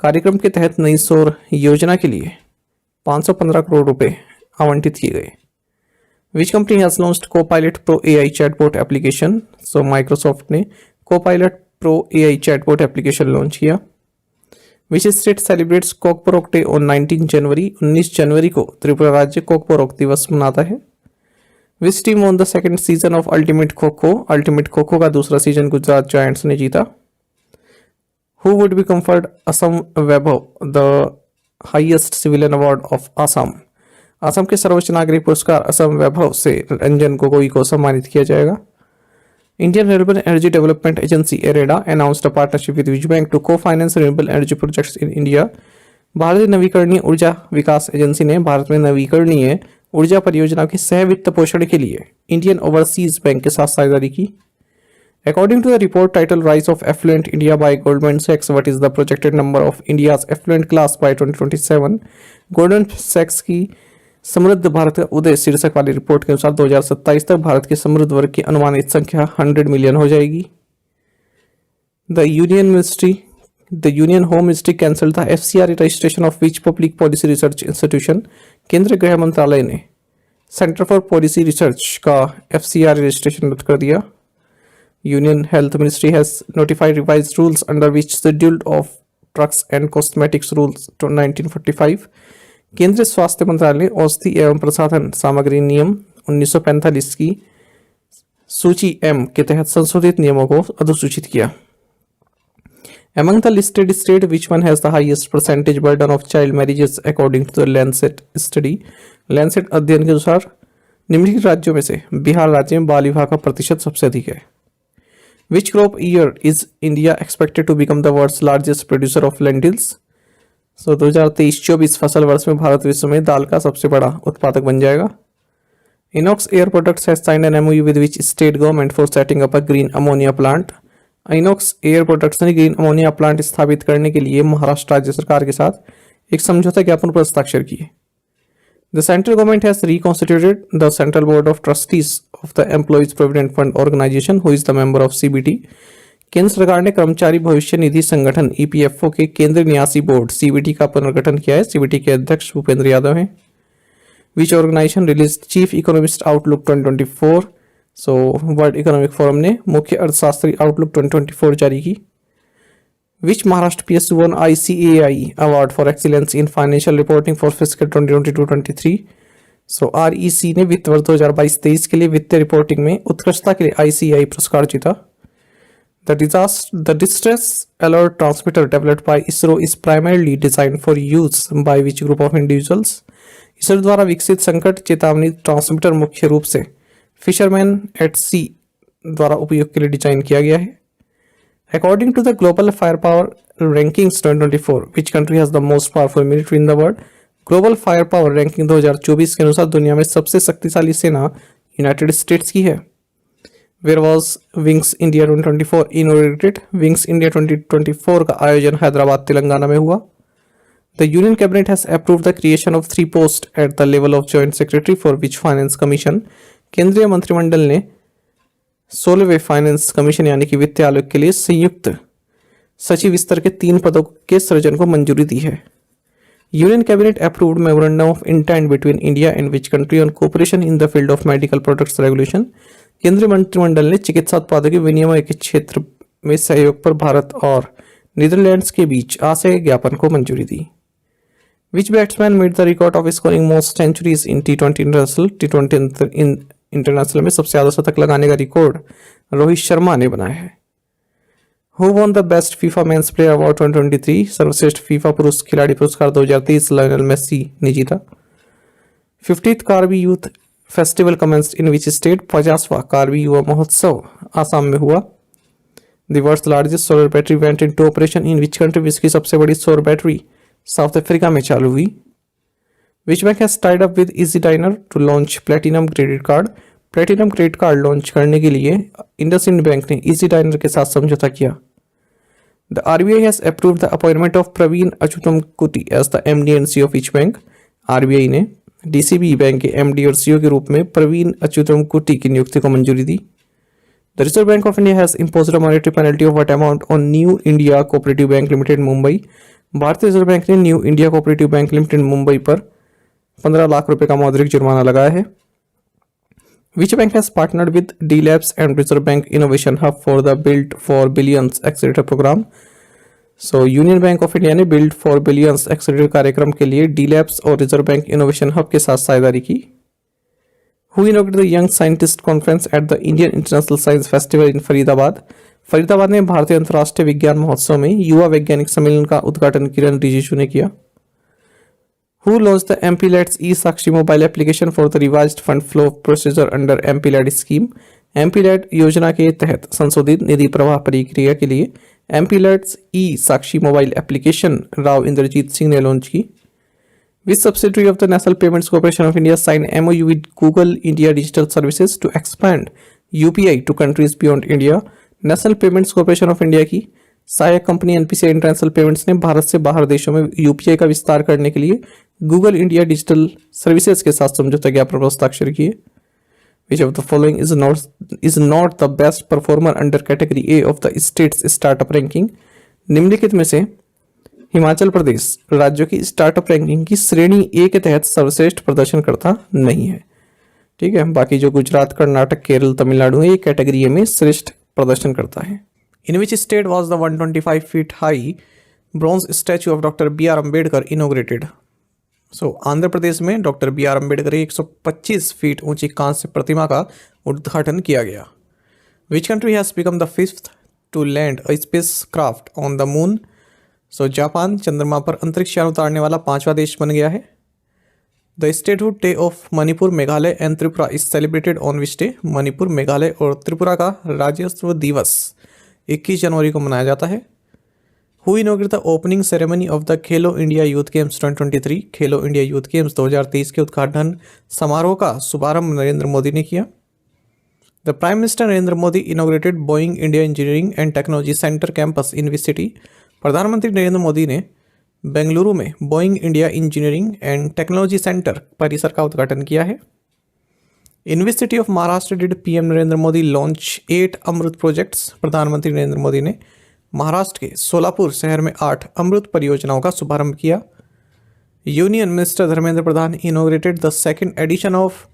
कार्यक्रम के तहत नई सौर योजना के लिए 515 करोड़ रुपए आवंटित किए गए। Which company has launched Copilot Pro AI chatbot application? Microsoft ने Copilot Pro AI chatbot application launch किया। Which state celebrates Kokborok Day on 19 जनवरी? 19 जनवरी को त्रिपुरा राज्य कोकबोरोक दिवस मनाता है। Which team won the second season of Ultimate Kho-Kho? Ultimate Kho-Kho का दूसरा season Gujarat giants ने जीता। Who would be conferred Assam Vaibhav, the highest civilian award of Assam? Assam के सर्वोच्च नागरिक पुरस्कार असम वैभव से रंजन गोगोई को सम्मानित किया जाएगा। Indian renewable Energy Development Agency IREDA announced a partnership with which bank to co-finance renewable energy projects in India? भारतीय नवीकरणीय ऊर्जा विकास एजेंसी ने भारत में नवीकरणीय ऊर्जा परियोजनाओं के सह वित्त पोषण के लिए इंडियन ओवरसीज बैंक के साथ साझेदारी की। According to the report titled Rise of Affluent India by Goldman Sachs, what is the projected number of India's affluent class by 2027? Goldman Sachs की समृद्ध भारत का उदय शीर्षक वाली रिपोर्ट के अनुसार 2027 तक भारत के समृद्ध वर्ग की अनुमानित संख्या 100 मिलियन हो जाएगी। The union home ministry cancel the FCRA registration of which public policy research institution? केंद्रीय गृह मंत्रालय ने सेंटर फॉर पॉलिसी रिसर्च का FCRA रजिस्ट्रेशन रद्द कर दिया। Union Health Ministry has notified revised rules under which scheduled of drugs and cosmetics rules to 1945. केंद्रीय स्वास्थ्य मंत्रालय ने औषधि एवं प्रसाधन सामग्री नियम 1945 की सूची एम के तहत संशोधित नियमों को अधिसूचित किया. Among the listed states, which one has the highest percentage burden of child marriages according to the Lancet study? Lancet अध्ययन के अनुसार निम्नलिखित राज्यों में से बिहार राज्य में बाल विवाह का प्रतिशत सबसे अधिक है. Which crop year is India expected to become the world's largest producer of lentils? So 2023-24 फसल वर्ष में भारत विश्व में दाल का सबसे बड़ा उत्पादक बन जाएगा. Inox Air Products has signed an MOU with which state government for setting up a green ammonia plant? Inox Air Products ने ग्रीन अमोनिया प्लांट स्थापित करने के लिए महाराष्ट्र राज्य सरकार के साथ एक समझौता ज्ञापन पर हस्ताक्षर किए. The central government has reconstituted the Central Board of Trustees of the Employees Provident Fund Organization, who is the member of CBT. केंद्र सरकार ने कर्मचारी भविष्य निधि संगठन EPFO के केंद्रीय न्यासी बोर्ड CBT का पुनर्गठन किया है. CBT के अध्यक्ष भूपेंद्र यादव हैं. Which organization released Chief Economist Outlook 2024? So world economic forum ने मुख्य अर्थशास्त्री आउटलुक 2024 जारी की. Which Maharashtra PSU won ICAI Award for Excellence in Financial Reporting for Fiscal 2022-23? So REC ने वित्त वर्ष 2022-23 के लिए वित्तीय रिपोर्टिंग में उत्कृष्टता के लिए ICAI पुरस्कार जीता. The distress alert transmitter developed by ISRO is primarily designed for use by which group of individuals? ISRO द्वारा विकसित संकट चेतावनी ट्रांसमीटर मुख्य रूप से फिशरमैन एट सी द्वारा उपयोग के लिए डिजाइन किया गया है. According to the Global Firepower Rankings 2024, which country has the most powerful military in the world? Global Firepower Ranking 2024 के अनुसार दुनिया में सबसे शक्तिशाली सेना यूनाइटेड स्टेट्स की है. Where was Wings India 2024 inaugurated? Wings India 2024 का आयोजन हैदराबाद तेलंगाना में हुआ. The Union Cabinet has approved the creation of 3 posts at the level of Joint Secretary for which Finance Commission? केंद्रीय मंत्रिमंडल ने 16वें फाइनेंस कमीशन यानी कि वित्त आयोग के लिए संयुक्त सचिव स्तर के 3 पदों के सृजन को मंजूरी दी है. Union cabinet approved memorandum of intent between India and which country on cooperation in the field of medical products regulation? केंद्रीय मंत्रिमंडल ने चिकित्सा उत्पादों के विनियमन के क्षेत्र में सहयोग पर भारत और नीदरलैंड्स के बीच आशय ज्ञापन को मंजूरी दी. Which batsman made the record of scoring most centuries in T20 International? T20 international में सबसे ज्यादा शतक लगाने का रिकॉर्ड रोहित शर्मा ने बनाया है. Who won the best FIFA Men's Player Award 2023? सर्वश्रेष्ठ फीफा पुरुष खिलाड़ी पुरस्कार 2023 लायनल मेसी ने जीता. 50th Karbi youth festival commenced in which state? 50वां कार्बी युवा महोत्सव आसाम में हुआ. The world's largest solar battery went into operation in which country? विश्व की सबसे बड़ी सौर बैटरी साउथ अफ्रीका में चालू हुई. Which bank has tied up with Easy Diner to launch Platinum Credit Card? Platinum Credit Card launch करने के लिए इंडसइंड बैंक ने Easy Diner के साथ समझौता किया. The RBI has approved the appointment of Praveen Achutamkuti as the MD and CEO of each bank. RBI ने DCB bank के MD और CEO के रूप में प्रवीण अच्युतमकुटी की नियुक्ति को मंजूरी दी. The Reserve Bank of India has imposed a monetary penalty of what amount on New India Cooperative Bank Limited Mumbai? भारतीय रिजर्व बैंक ने new India cooperative bank limited Mumbai पर 15 लाख रुपए का मौद्रिक जुर्माना लगाया है. Which bank has partnered with D-Labs and Reserve Bank Innovation Hub for the Build for Billions Accelerator program? So union bank of India ने बिल्ड फॉर बिलियंस एक्सेलरेटर कार्यक्रम के लिए D-Labs और रिजर्व बैंक इनोवेशन हब के साथ साझेदारी की. Who inaugurated the Young Scientist Conference at the Indian International Science Festival in Faridabad? Faridabad में भारतीय अंतर्राष्ट्रीय विज्ञान महोत्सव में युवा वैज्ञानिक सम्मेलन का उद्घाटन किरण रिजिजू ने किया. Who launched the MPLADS e-Sakshi mobile application for the revised fund flow procedure under MPLAD scheme? MPLAD योजना के तहत संशोधित निधि प्रवाह प्रक्रिया के लिए MPLADS e-Sakshi mobile application Rao Inderjit Singh ने लॉन्च की. Which subsidiary of the National Payments Corporation of India signed MOU with Google India Digital Services to expand UPI to countries beyond India? National payments corporation of India की सहायक company NPCI international payments ने भारत से बाहर देशों में UPI का विस्तार करने के लिए गूगल इंडिया डिजिटल सर्विसेज के साथ समझौता ज्ञापन पर हस्ताक्षर किए. Which of the following is not the best performer under category A of the state's startup ranking? निम्नलिखित में से हिमाचल प्रदेश राज्यों की स्टार्टअप रैंकिंग की श्रेणी ए के तहत सर्वश्रेष्ठ प्रदर्शनकर्ता नहीं है. ठीक है, बाकी जो गुजरात, कर्नाटक, केरल, तमिलनाडु है ये कैटेगरी ए में श्रेष्ठ प्रदर्शन करता है। In which state was the 125 feet high bronze statue of doctor B R Ambedkar inaugurated. So Andhra Pradesh में डॉक्टर बी आर अम्बेडकर की 125 फीट ऊंची कांस्य प्रतिमा का उद्घाटन किया गया। Which country has become the fifth to land a space craft on the moon. So Japan चंद्रमा पर अंतरिक्ष यान उतारने वाला 5वां देश बन गया है। The statehood day of Manipur Meghalaya and Tripura is celebrated on which day. Manipur Meghalaya और त्रिपुरा का राज्योत्सव दिवस 21 जनवरी को मनाया जाता है। Who inaugurated the opening ceremony of the Khelo India youth games 2023। Khelo India youth games 2023 के उद्घाटन समारोह का शुभारंभ नरेंद्र मोदी ने किया। The prime minister Narendra Modi inaugurated Boeing India engineering and technology centre campus in which city. प्रधानमंत्री नरेंद्र मोदी ने बेंगलुरु में Boeing India engineering and technology centre परिसर का उद्घाटन किया है। In which city of Maharashtra did PM Narendra Modi launch 8 Amrit projects. प्रधानमंत्री नरेंद्र मोदी ने महाराष्ट्र के सोलापुर शहर में 8 अमृत परियोजनाओं का शुभारंभ किया। Union minister Dharmendra Pradhan inaugurated the second edition of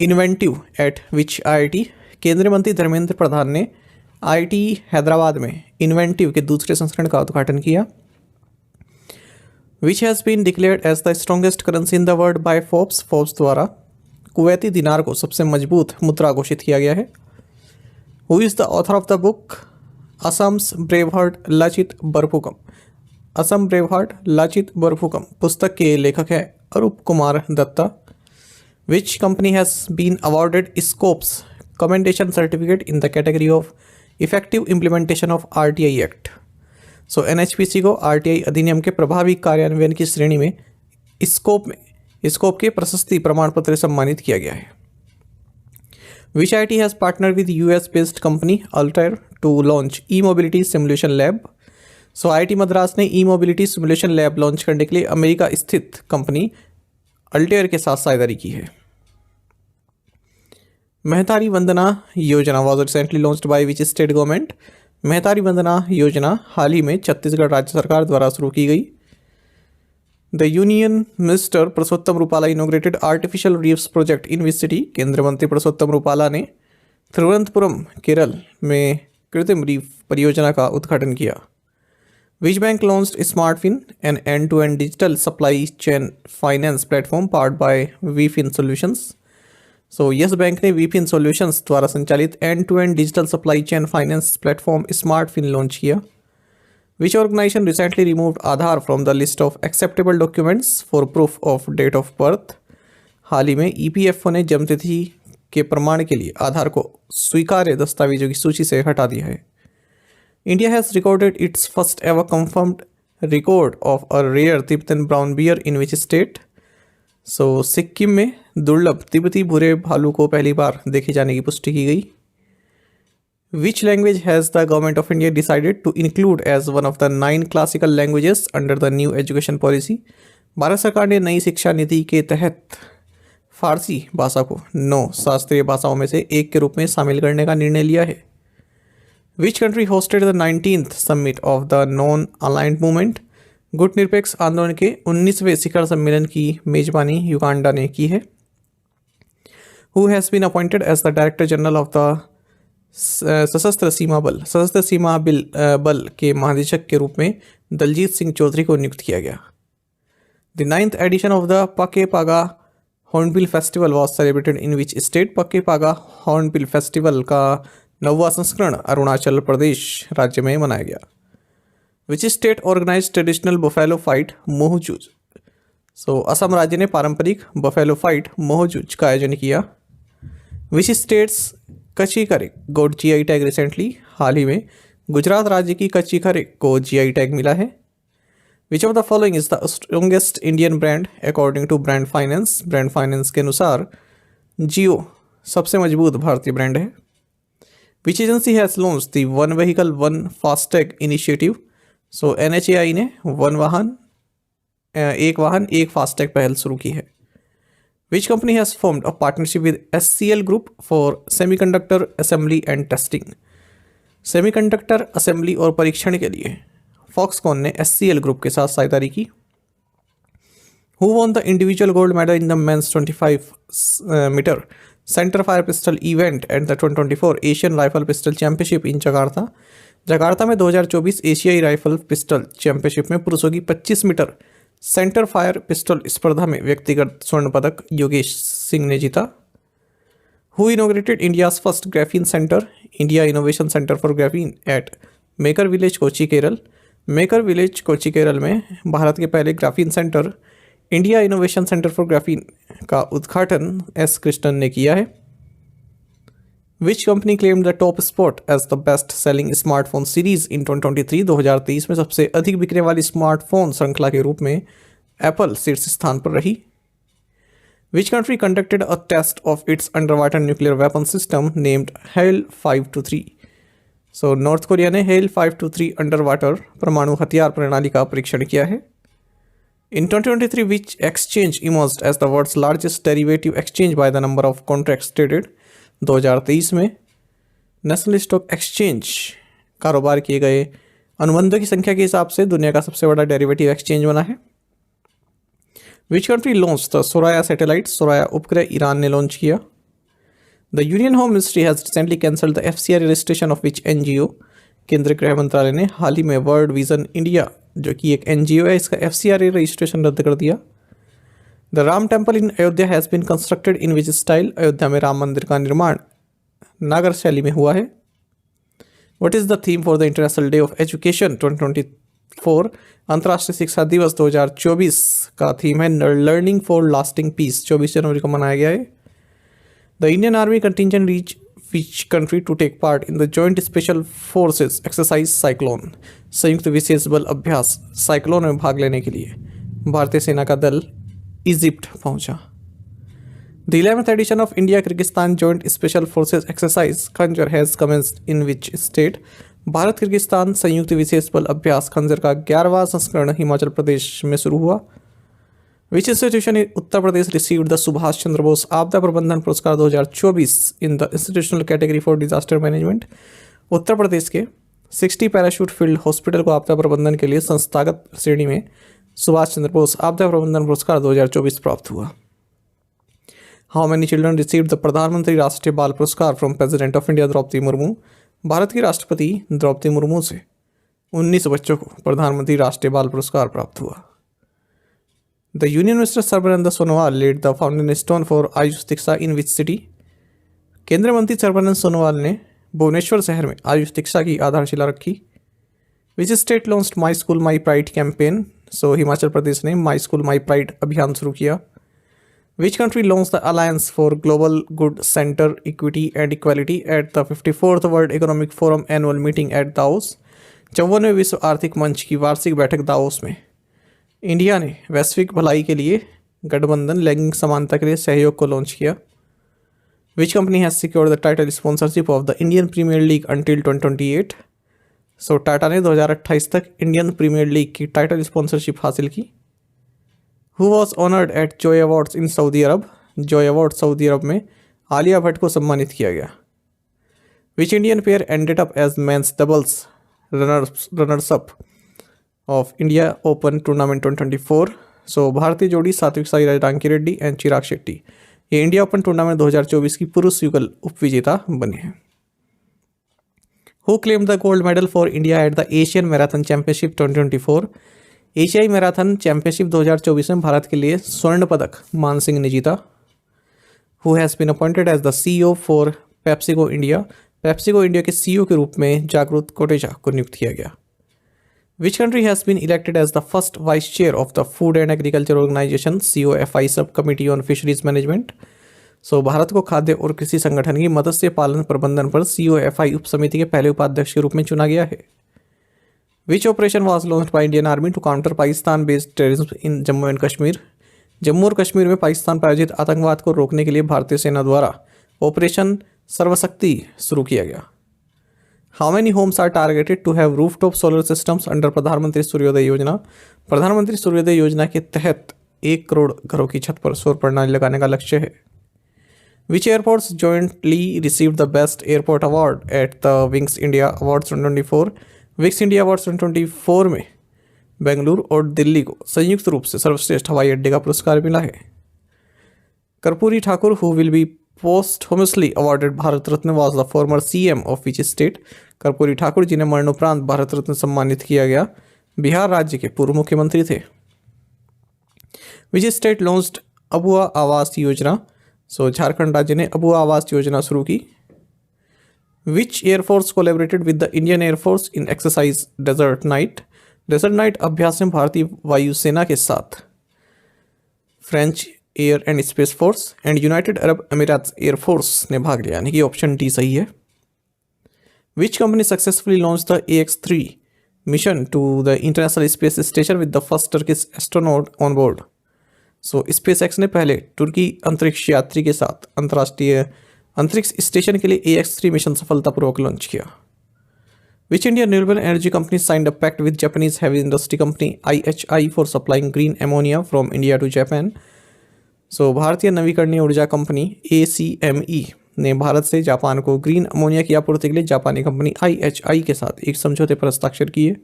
inventive eight which IIT। केंद्रीय मंत्री धर्मेंद्र प्रधान ने IIT हैदराबाद में इन्वेंटिव के दूसरे संस्करण का उद्घाटन किया। Which has been declared as the strongest currency in the world by Forbes. Forbes द्वारा कुवैती दिनार को सबसे मजबूत मुद्रा घोषित किया गया है। Who is the author of the book Assam's Braveheart Lachit Barphukan. Assam Braveheart Lachit Barphukan पुस्तक के लेखक हैं Arup Kumar Dutta. Which company has been awarded SCOPE's commendation certificate in the category of effective implementation of RTI act. So NHPC को RTI अधिनियम के प्रभावी कार्यान्वयन की श्रेणी में स्कोप के प्रशस्ति प्रमाण पत्र सम्मानित किया गया है। Which IIT has partner with US based company Altair to launch e-mobility simulation lab. So IIT Madras ने ई-मोबिलिटी सिमुलेशन लैब लॉन्च करने के लिए अमेरिका स्थित कंपनी अल्टेयर के साथ साझेदारी की है। महतारी Vandana Yojana was recently launched by which state government. महतारी वंदना योजना हाल ही में छत्तीसगढ़ राज्य सरकार द्वारा शुरू की गई। The union minister Parshottam Rupala inaugurated artificial reefs project in which city. केंद्रीय मंत्री परसोत्तम रूपाला ने तिरुवनंतपुरम केरल में कृत्रिम रीफ परियोजना का उद्घाटन किया। Which bank launched SmartFin an end-to-end digital supply chain finance platform powered by Veefin solutions. So Yes Bank ने वीफिन सॉल्यूशंस द्वारा संचालित end-to-end digital supply chain finance platform SmartFin launch किया। Which organisation recently removed Aadhaar from the list of acceptable documents for proof of date of birth. हाल ही में EPFO ने जन्मतिथि के प्रमाण के लिए आधार को स्वीकार्य दस्तावेजों की सूची से हटा दिया है। India has recorded its first ever confirmed record of a rare Tibetan brown bear in which state. So Sikkim में दुर्लभ तिब्बती भूरे भालू को पहली बार देखे जाने की पुष्टि की गई। Which language has the government of India decided to include as one of the 9 classical languages under the new education policy. Bharat सरकार ने नई शिक्षा नीति के तहत फारसी भाषा को 9 शास्त्रीय भाषाओं में से एक के रूप में शामिल करने का निर्णय लिया है। Which country hosted the 19th summit of the non aligned movement. गुट निरपेक्ष आंदोलन के 19वें शिखर सम्मेलन की मेजबानी युगांडा ने की है। Who has been appointed as the director general of the Sashastra Seema बल के महानिदेशक के रूप में दलजीत सिंह चौधरी को नियुक्त किया गया। The 9th addition of the पके पागा hornbill festival was celebrated in which state. पके पागा हॉर्नबिल फेस्टिवल का 9वां संस्करण अरुणाचल प्रदेश राज्य में मनाया गया। Which state organise traditional buffalo fight Mohjuj. So Assam राज्य ने पारंपरिक बफेलो फाइट मोहजूज का आयोजन किया। विच स्टेट्स कच्ची खरे गोट GI टैग रिसेंटली। हाल ही में गुजरात राज्य की कच्ची खरे को GI टैग मिला है। Which of the following is the strongest Indian brand according to Brand Finance. Brand Finance के अनुसार जियो सबसे मजबूत भारतीय ब्रांड है। Which agency has launch the one vehicle one FASTag initiative. So NHAI ने एक वाहन एक फास्टैग पहल शुरू की है। Which company has formed a partnership with SCL group for semiconductor assembly and testing. Semiconductor assembly और परीक्षण के लिए फॉक्सकॉन ने SCL ग्रुप के साथ साझेदारी की। Who won the individual gold medal in the men's 25 metre Center Fire Pistol event at the 2024 Asian Rifle Pistol Championship in Jakarta। Jakarta में 2024 एशियाई राइफल पिस्टल चैंपियनशिप में पुरुषों की 25 मीटर सेंटर फायर पिस्टल स्पर्धा में व्यक्तिगत स्वर्ण पदक योगेश सिंह ने जीता। Who inaugurated India's first graphene centre? India innovation centre for graphene at maker village Kochi Kerala. Maker village Kochi Kerala में भारत के पहले graphene centre India innovation centre for graphene का उद्घाटन एस कृष्णन ने किया है। Which company claimed the top spot as the best selling smartphone series in 2023? 2023 में सबसे अधिक बिकने वाली स्मार्टफोन श्रृंखला के रूप में एप्पल शीर्ष स्थान पर रही। Which country conducted a test of its under water nuclear weapon system named Haeil 523? So North Korea ने हेल 523 अंडर वाटर परमाणु हथियार प्रणाली का परीक्षण किया है। In 2023, which exchange emerged as the world's largest derivative exchange by the number of contracts traded? 2023 में national stock exchange कारोबार किए गए अनुबंधों की संख्या के हिसाब से दुनिया का सबसे बड़ा डेरिवेटिव एक्सचेंज बना है। Which country launch the Soraya satellite? Soraya उपग्रह ईरान ने लॉन्च किया। The union home ministry has recently cancelled the FCRA registration of which NGO? केंद्रीय गृह मंत्रालय ने हाल ही में वर्ल्ड विजन इंडिया जो कि एक NGO है इसका FCRA रजिस्ट्रेशन रद्द कर दिया। The Ram temple in Ayodhya has been constructed in which style? Ayodhya में राम मंदिर का निर्माण नागर शैली में हुआ है। What is the theme for the international day of education 2024? अंतर्राष्ट्रीय शिक्षा दिवस 2024 का थीम है लर्निंग फॉर लास्टिंग पीस। 24 जनवरी को मनाया गया है। The Indian army contingent reach which country to take part in the joint special forces exercise cyclone? संयुक्त विशेष बल अभ्यास साइक्लोन में भाग लेने के लिए भारतीय सेना का दल इजिप्ट पहुंचा। The 11th edition of India Kyrgyzstan joint special forces exercise Khanjar has commenced in which state? भारत किर्गिस्तान संयुक्त विशेष बल अभ्यास खंजर का 11वां संस्करण हिमाचल प्रदेश में शुरू हुआ। Which institution in Uttar Pradesh received the Subhash Chandra Bose Aapda Prabandhan Puraskar 2024 in the institutional category for disaster management? Uttar Pradesh के 60 पैराशूट फील्ड हॉस्पिटल को आपदा प्रबंधन के लिए संस्थागत श्रेणी में सुभाष चंद्र बोस आपदा प्रबंधन पुरस्कार 2024 प्राप्त हुआ। How many children received the Pradhan Mantri Rashtriya Bal Puraskar from president of India Droupadi Murmu? Bharat की राष्ट्रपति द्रौपदी मुर्मू से 19 बच्चों को प्रधानमंत्री राष्ट्रीय बाल पुरस्कार प्राप्त हुआ। The union minister Sarbananda Sonowal laid the foundation stone for Ayush Diksha in which city? केंद्रीय मंत्री सर्बानंद सोनोवाल ने भुवनेश्वर शहर में आयुष दीक्षा की आधारशिला रखी। Which state launched my school my pride campaign? So Himachal Pradesh ने माई स्कूल माई प्राइड अभियान शुरू किया। Which country launch the alliance for global good centre equity and equality at the 54th world economic forum annual meeting at Davos? 54वें विश्व आर्थिक मंच की वार्षिक बैठक दाओस में इंडिया ने वैश्विक भलाई के लिए गठबंधन लैंगिक समानता के लिए सहयोग को लॉन्च किया। Which company has secured the title sponsorship of the Indian Premier League until 2028? So Tata ने 2028 तक इंडियन प्रीमियर लीग की टाइटल स्पॉन्सरशिप हासिल की। Who was honoured at Joy Awards in Saudi Arabia? Joy Award सऊदी अरब में आलिया भट्ट को सम्मानित किया गया। Which Indian pair ended up as men's doubles runners up of India Open tournament 2024? So भारतीय जोड़ी सात्विक साईराज रांकी रेड्डी एंड चिराग शेट्टी ये इंडिया ओपन टूर्नामेंट 2024 की पुरुष युगल उपविजेता बने हैं। Who claim the gold medal for India at the Asian marathon championship 2024? एशियाई मैराथन चैंपियनशिप 2024 में भारत के लिए स्वर्ण पदक मान सिंह ने जीता। Who has been appointed as the CEO for PepsiCo India? PepsiCo India के CEO के रूप में जागृत कोटेचा को नियुक्त किया गया। Which country has been elected as the first vice chair of the food and agriculture organisation COFI sub committee on fisheries management? So Bharat को खाद्य और कृषि संगठन की मत्स्य पालन प्रबंधन पर COFI उप समिति के पहले उपाध्यक्ष के रूप में चुना गया है। Which operation was launched by Indian army to counter Pakistan based terrorism in Jammu and Kashmir? Jammu और कश्मीर में पाकिस्तान प्रायोजित आतंकवाद को रोकने के लिए भारतीय सेना द्वारा ऑपरेशन सर्वशक्ति शुरू किया गया। How many homes are targeted to have rooftop solar systems under Pradhan Mantri Suryoday योजना? प्रधानमंत्री सूर्योदय योजना के तहत 1 करोड़ घरों की छत पर सौर प्रणाली लगाने का लक्ष्य है। Which airports jointly received the best airport award at the Wings India Awards 2024? Wings India Awards 2024 में बेंगलुरु और दिल्ली को संयुक्त रूप से सर्वश्रेष्ठ हवाई अड्डे का पुरस्कार मिला है। Karpoori Thakur who will be posthumously awarded Bharat Ratna was the former CM of which state? Karpoori Thakur जिन्हें मरणोपरांत भारत रत्न सम्मानित किया गया बिहार राज्य के पूर्व मुख्यमंत्री थे। विच स्टेट लॉन्च्ड अबुआ आवास योजना? सो झारखंड राज्य ने अबुआ आवास योजना शुरू की। Which air force collaborated with the Indian air force in exercise desert knight? Desert knight अभ्यास में भारतीय वायुसेना के साथ French air and space force and United Arab Emirates air force ने भाग लिया, यानी कि ऑप्शन डी सही है। Which company successfully launch the AX3 mission to the international space station with the first Turkish astronaut on board? So SpaceX ने पहले तुर्की अंतरिक्ष यात्री के साथ अंतर्राष्ट्रीय अंतरिक्ष स्टेशन के लिए AX3 मिशन सफलतापूर्वक लॉन्च किया। Which Indian renewable energy company signed a pact with Japanese heavy industry company IHI for supplying green ammonia from India to Japan? So भारतीय नवीकरणीय ऊर्जा कंपनी ACME ने भारत से जापान को ग्रीन अमोनिया की आपूर्ति के लिए जापानी कंपनी IHI के साथ एक समझौते पर हस्ताक्षर किए।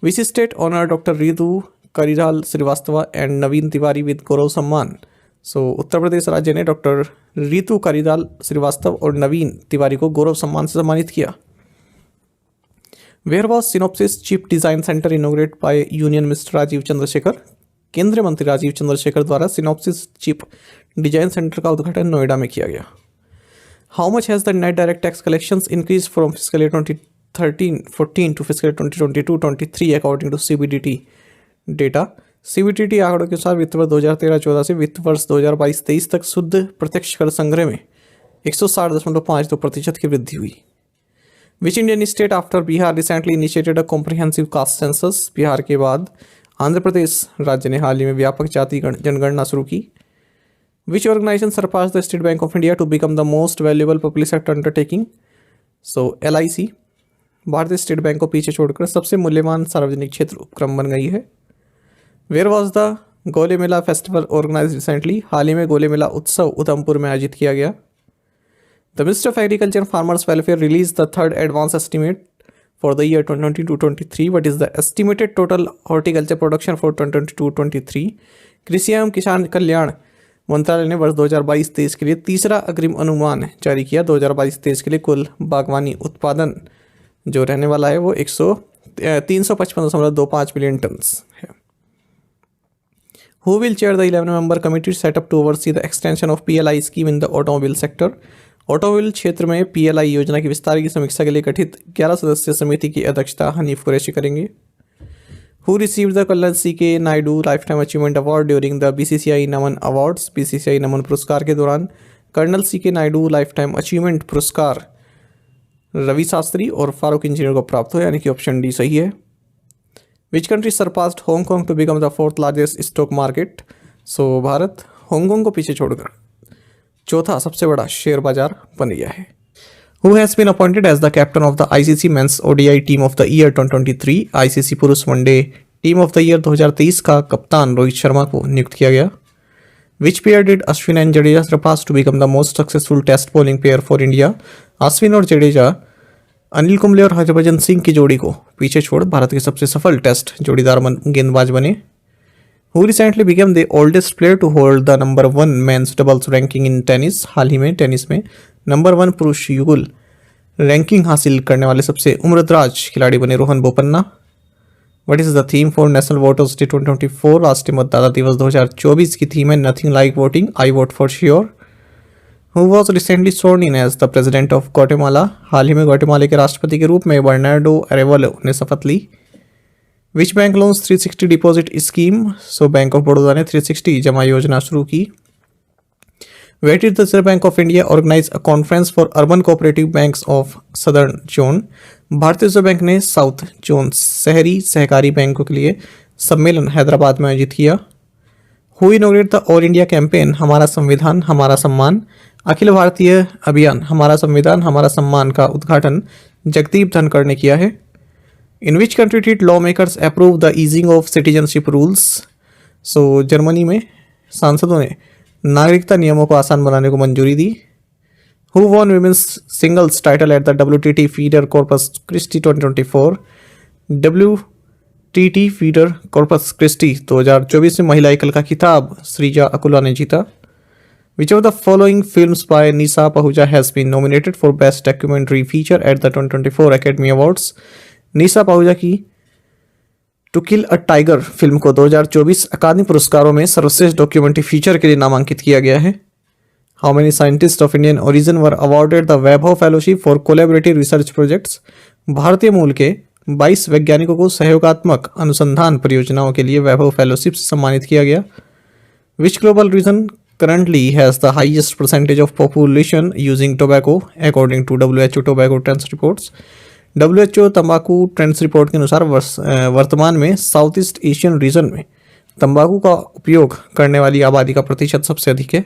Which state honour doctor Ritu Karidhal Srivastava and Naveen Tiwari with Gaurav Samman? So Uttar Pradesh राज्य ने डॉक्टर रितु करिराल श्रीवास्तव और नवीन तिवारी को गौरव सम्मान से सम्मानित किया। Where was Synopsys chief design centre inaugurate by union minister Rajeev Chandrasekhar? केंद्रीय मंत्री राजीव चंद्रशेखर द्वारा सिनोप्सिस चीफ डिजाइन सेंटर का उद्घाटन नोएडा में किया गया। How much has the net direct tax collections increase from fiscal year 2013-14 to fiscal 2022-23 according to CBDT data? CBDT आंकड़ों के अनुसार वित्त वर्ष 2013-14 से वित्त वर्ष 2022-23 तक शुद्ध प्रत्यक्ष कर संग्रह में 160.52% की वृद्धि हुई। विच Indian state after Bihar recently initiated a comprehensive caste census? Bihar के बाद आंध्र प्रदेश राज्य ने हाल ही में व्यापक जाति जनगणना शुरू की। Which organisation surpass the State Bank of India to become the most valuable public sector undertaking? So LIC भारतीय स्टेट बैंक को पीछे छोड़कर सबसे मूल्यवान सार्वजनिक क्षेत्र उपक्रम बन गई है। वेयर वॉज द गोले मेला फेस्टिवल ऑर्गेनाइज रिसेंटली? हाल ही में गोले मेला उत्सव उधमपुर में आयोजित किया गया। The minister of agriculture and farmers welfare release the third advance estimate for the year 2022-23. What is the estimated total horticulture production for 2022-23? कृषि एवं किसान कल्याण मंत्रालय ने वर्ष 2022-23 के लिए तीसरा अग्रिम अनुमान जारी किया। 2022-23 के लिए कुल बागवानी उत्पादन जो रहने वाला है वो 355.25 मिलियन टन है। Who will chair the 11-member committee set up to oversee the extension of PLI scheme in the automobile sector? Automobile क्षेत्र में PLI योजना की विस्तार की समीक्षा के लिए गठित 11 सदस्यीय समिति की अध्यक्षता हनीफ कुरैशी करेंगे। Who received the colonel CK Nayudu lifetime achievement award during the BCCI Naman awards? BCCI Naman पुरस्कार के दौरान colonel CK Nayudu lifetime achievement पुरस्कार रवि शास्त्री और फारूक इंजीनियर को प्राप्त हो, यानी कि ऑप्शन डी सही है। Which country surpassed Hong Kong to become the fourth largest stock market? So Bharat Hong Kong को पीछे छोड़कर चौथा सबसे बड़ा शेयर बाजार बन गया है। Who has been appointed as the captain of the ICC Men's ODI Team of the Year 2023? ICC पुरुष one day team of the year 2023 का कप्तान रोहित शर्मा को नियुक्त किया गया। Which pair did Ashwin and Jadeja surpass to become the most successful test bowling pair for India? Ashwin और जडेजा अनिल कुंबले और हरभजन सिंह की जोड़ी को पीछे छोड़ भारत के सबसे सफल टेस्ट जोड़ीदार गेंदबाज बने। Who recently became the oldest player to hold the number 1 men's doubles ranking in tennis? हाल ही में टेनिस में नंबर 1 पुरुष युगल रैंकिंग हासिल करने वाले सबसे उम्रदराज खिलाड़ी बने Rohan Bopanna. What is the theme for National Voters Day 2024? राष्ट्रीय मतदाता दिवस 2024 की थीम है Nothing like voting, I vote for sure. Who was recently sworn in as the president of Guatemala? हाल ही में ग्वाटेमाला के राष्ट्रपति के रूप में बर्नार्डो अरेवालो ने शपथ ली। Which bank loans 360 deposit scheme? So bank of Baroda ने 360 जमा योजना शुरू की। Where did the Reserve Bank of India organize a conference for urban cooperative banks of Southern Zone? भारतीय रिजर्व बैंक ने साउथ जोन शहरी सहकारी बैंकों के लिए सम्मेलन हैदराबाद में आयोजित किया। Who inaugurated the All India campaign हमारा संविधान हमारा सम्मान? अखिल भारतीय अभियान हमारा संविधान हमारा सम्मान का उद्घाटन जगदीप धनखड़ ने किया है। In which country did lawmakers approve the easing of citizenship rules? So Germany में सांसदों ने नागरिकता नियमों को आसान बनाने को मंजूरी दी। Who won women's singles title at the WTT Feeder Corpus Christi 2024? WTT Feeder Corpus Christi 2024 में महिला एकल का खिताब श्रीजा अकुला ने जीता। Which of the following films by Nisa Pahuja has been nominated for Best Documentary Feature at the 2024 Academy Awards? Nisha Pahuja की to kill a tiger film को 2024 अकादमी पुरस्कारों में सर्वश्रेष्ठ डॉक्यूमेंट्री फीचर के लिए नामांकित किया गया है। How many scientist of Indian origin were awarded the Vaibhav fellowship for collaborative research projects? भारतीय मूल के 22 वैज्ञानिकों को सहयोगात्मक अनुसंधान परियोजनाओं के लिए वैभव फेलोशिप से सम्मानित किया गया। Which global region currently has the highest percentage of population using tobacco according to WHO tobacco trends reports? WHO तंबाकू ट्रेंड्स रिपोर्ट के अनुसार वर्तमान में साउथ ईस्ट एशियन रीजन में तंबाकू का उपयोग करने वाली आबादी का प्रतिशत सबसे अधिक है।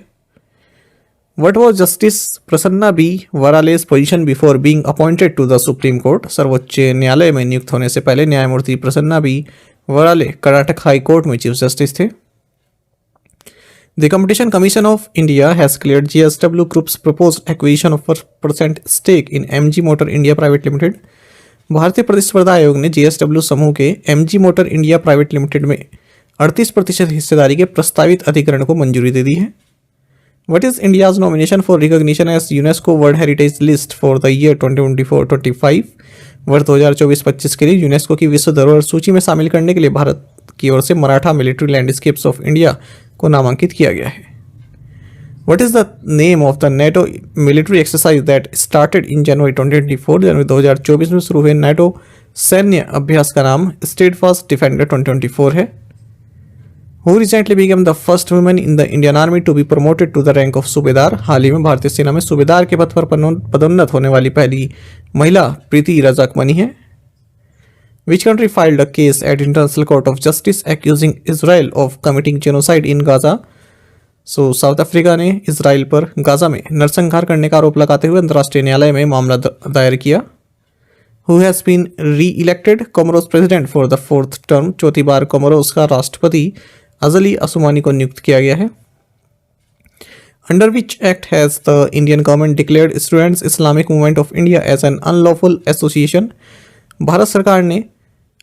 What was Justice Prasanna B Varale's position before being appointed to the supreme Court? सर्वोच्च न्यायालय में नियुक्त होने से पहले न्यायमूर्ति Prasanna B Varale Karnataka High Court में चीफ जस्टिस थे। The Competition Commission of India has cleared JSW Group's proposed acquisition of 4% stake in MG Motor India Private Limited. भारतीय प्रतिस्पर्धा आयोग ने JSW समूह के MG Motor India Private Limited में 38% हिस्सेदारी के प्रस्तावित अधिग्रहण को मंजूरी दे दी है। What is India's nomination for recognition as UNESCO World Heritage List for the year 2024-25? वर्ष 2024-25 के लिए यूनेस्को की विश्व धरोहर सूची में शामिल करने के लिए भारत की ओर से Maratha military landscapes of India को नामांकित किया गया है। What is the name of the NATO military exercise that started in January 2024? जनवरी 2024 में शुरू हुए NATO सैन्य अभ्यास का नाम Steadfast Defender 2024 है। Who recently became the first woman in the Indian Army to be promoted to the rank of सूबेदार? हाल ही में भारतीय सेना में सूबेदार के पद पर पदोन्नत होने वाली पहली महिला प्रीति रजाकमनी है। Which country filed a case at International Court of Justice accusing Israel of committing genocide in Gaza? South Africa ने इसराइल पर गाजा में नरसंहार करने का आरोप लगाते हुए अंतर्राष्ट्रीय न्यायालय में मामला दायर किया। Who has been re-elected Comoros president for the 4th term? चौथी बार कोमोरोस का राष्ट्रपति अजली असुमानी को नियुक्त किया गया है। Under which act has the Indian government declared Students Islamic Movement of India as an unlawful association? Bharat सरकार ने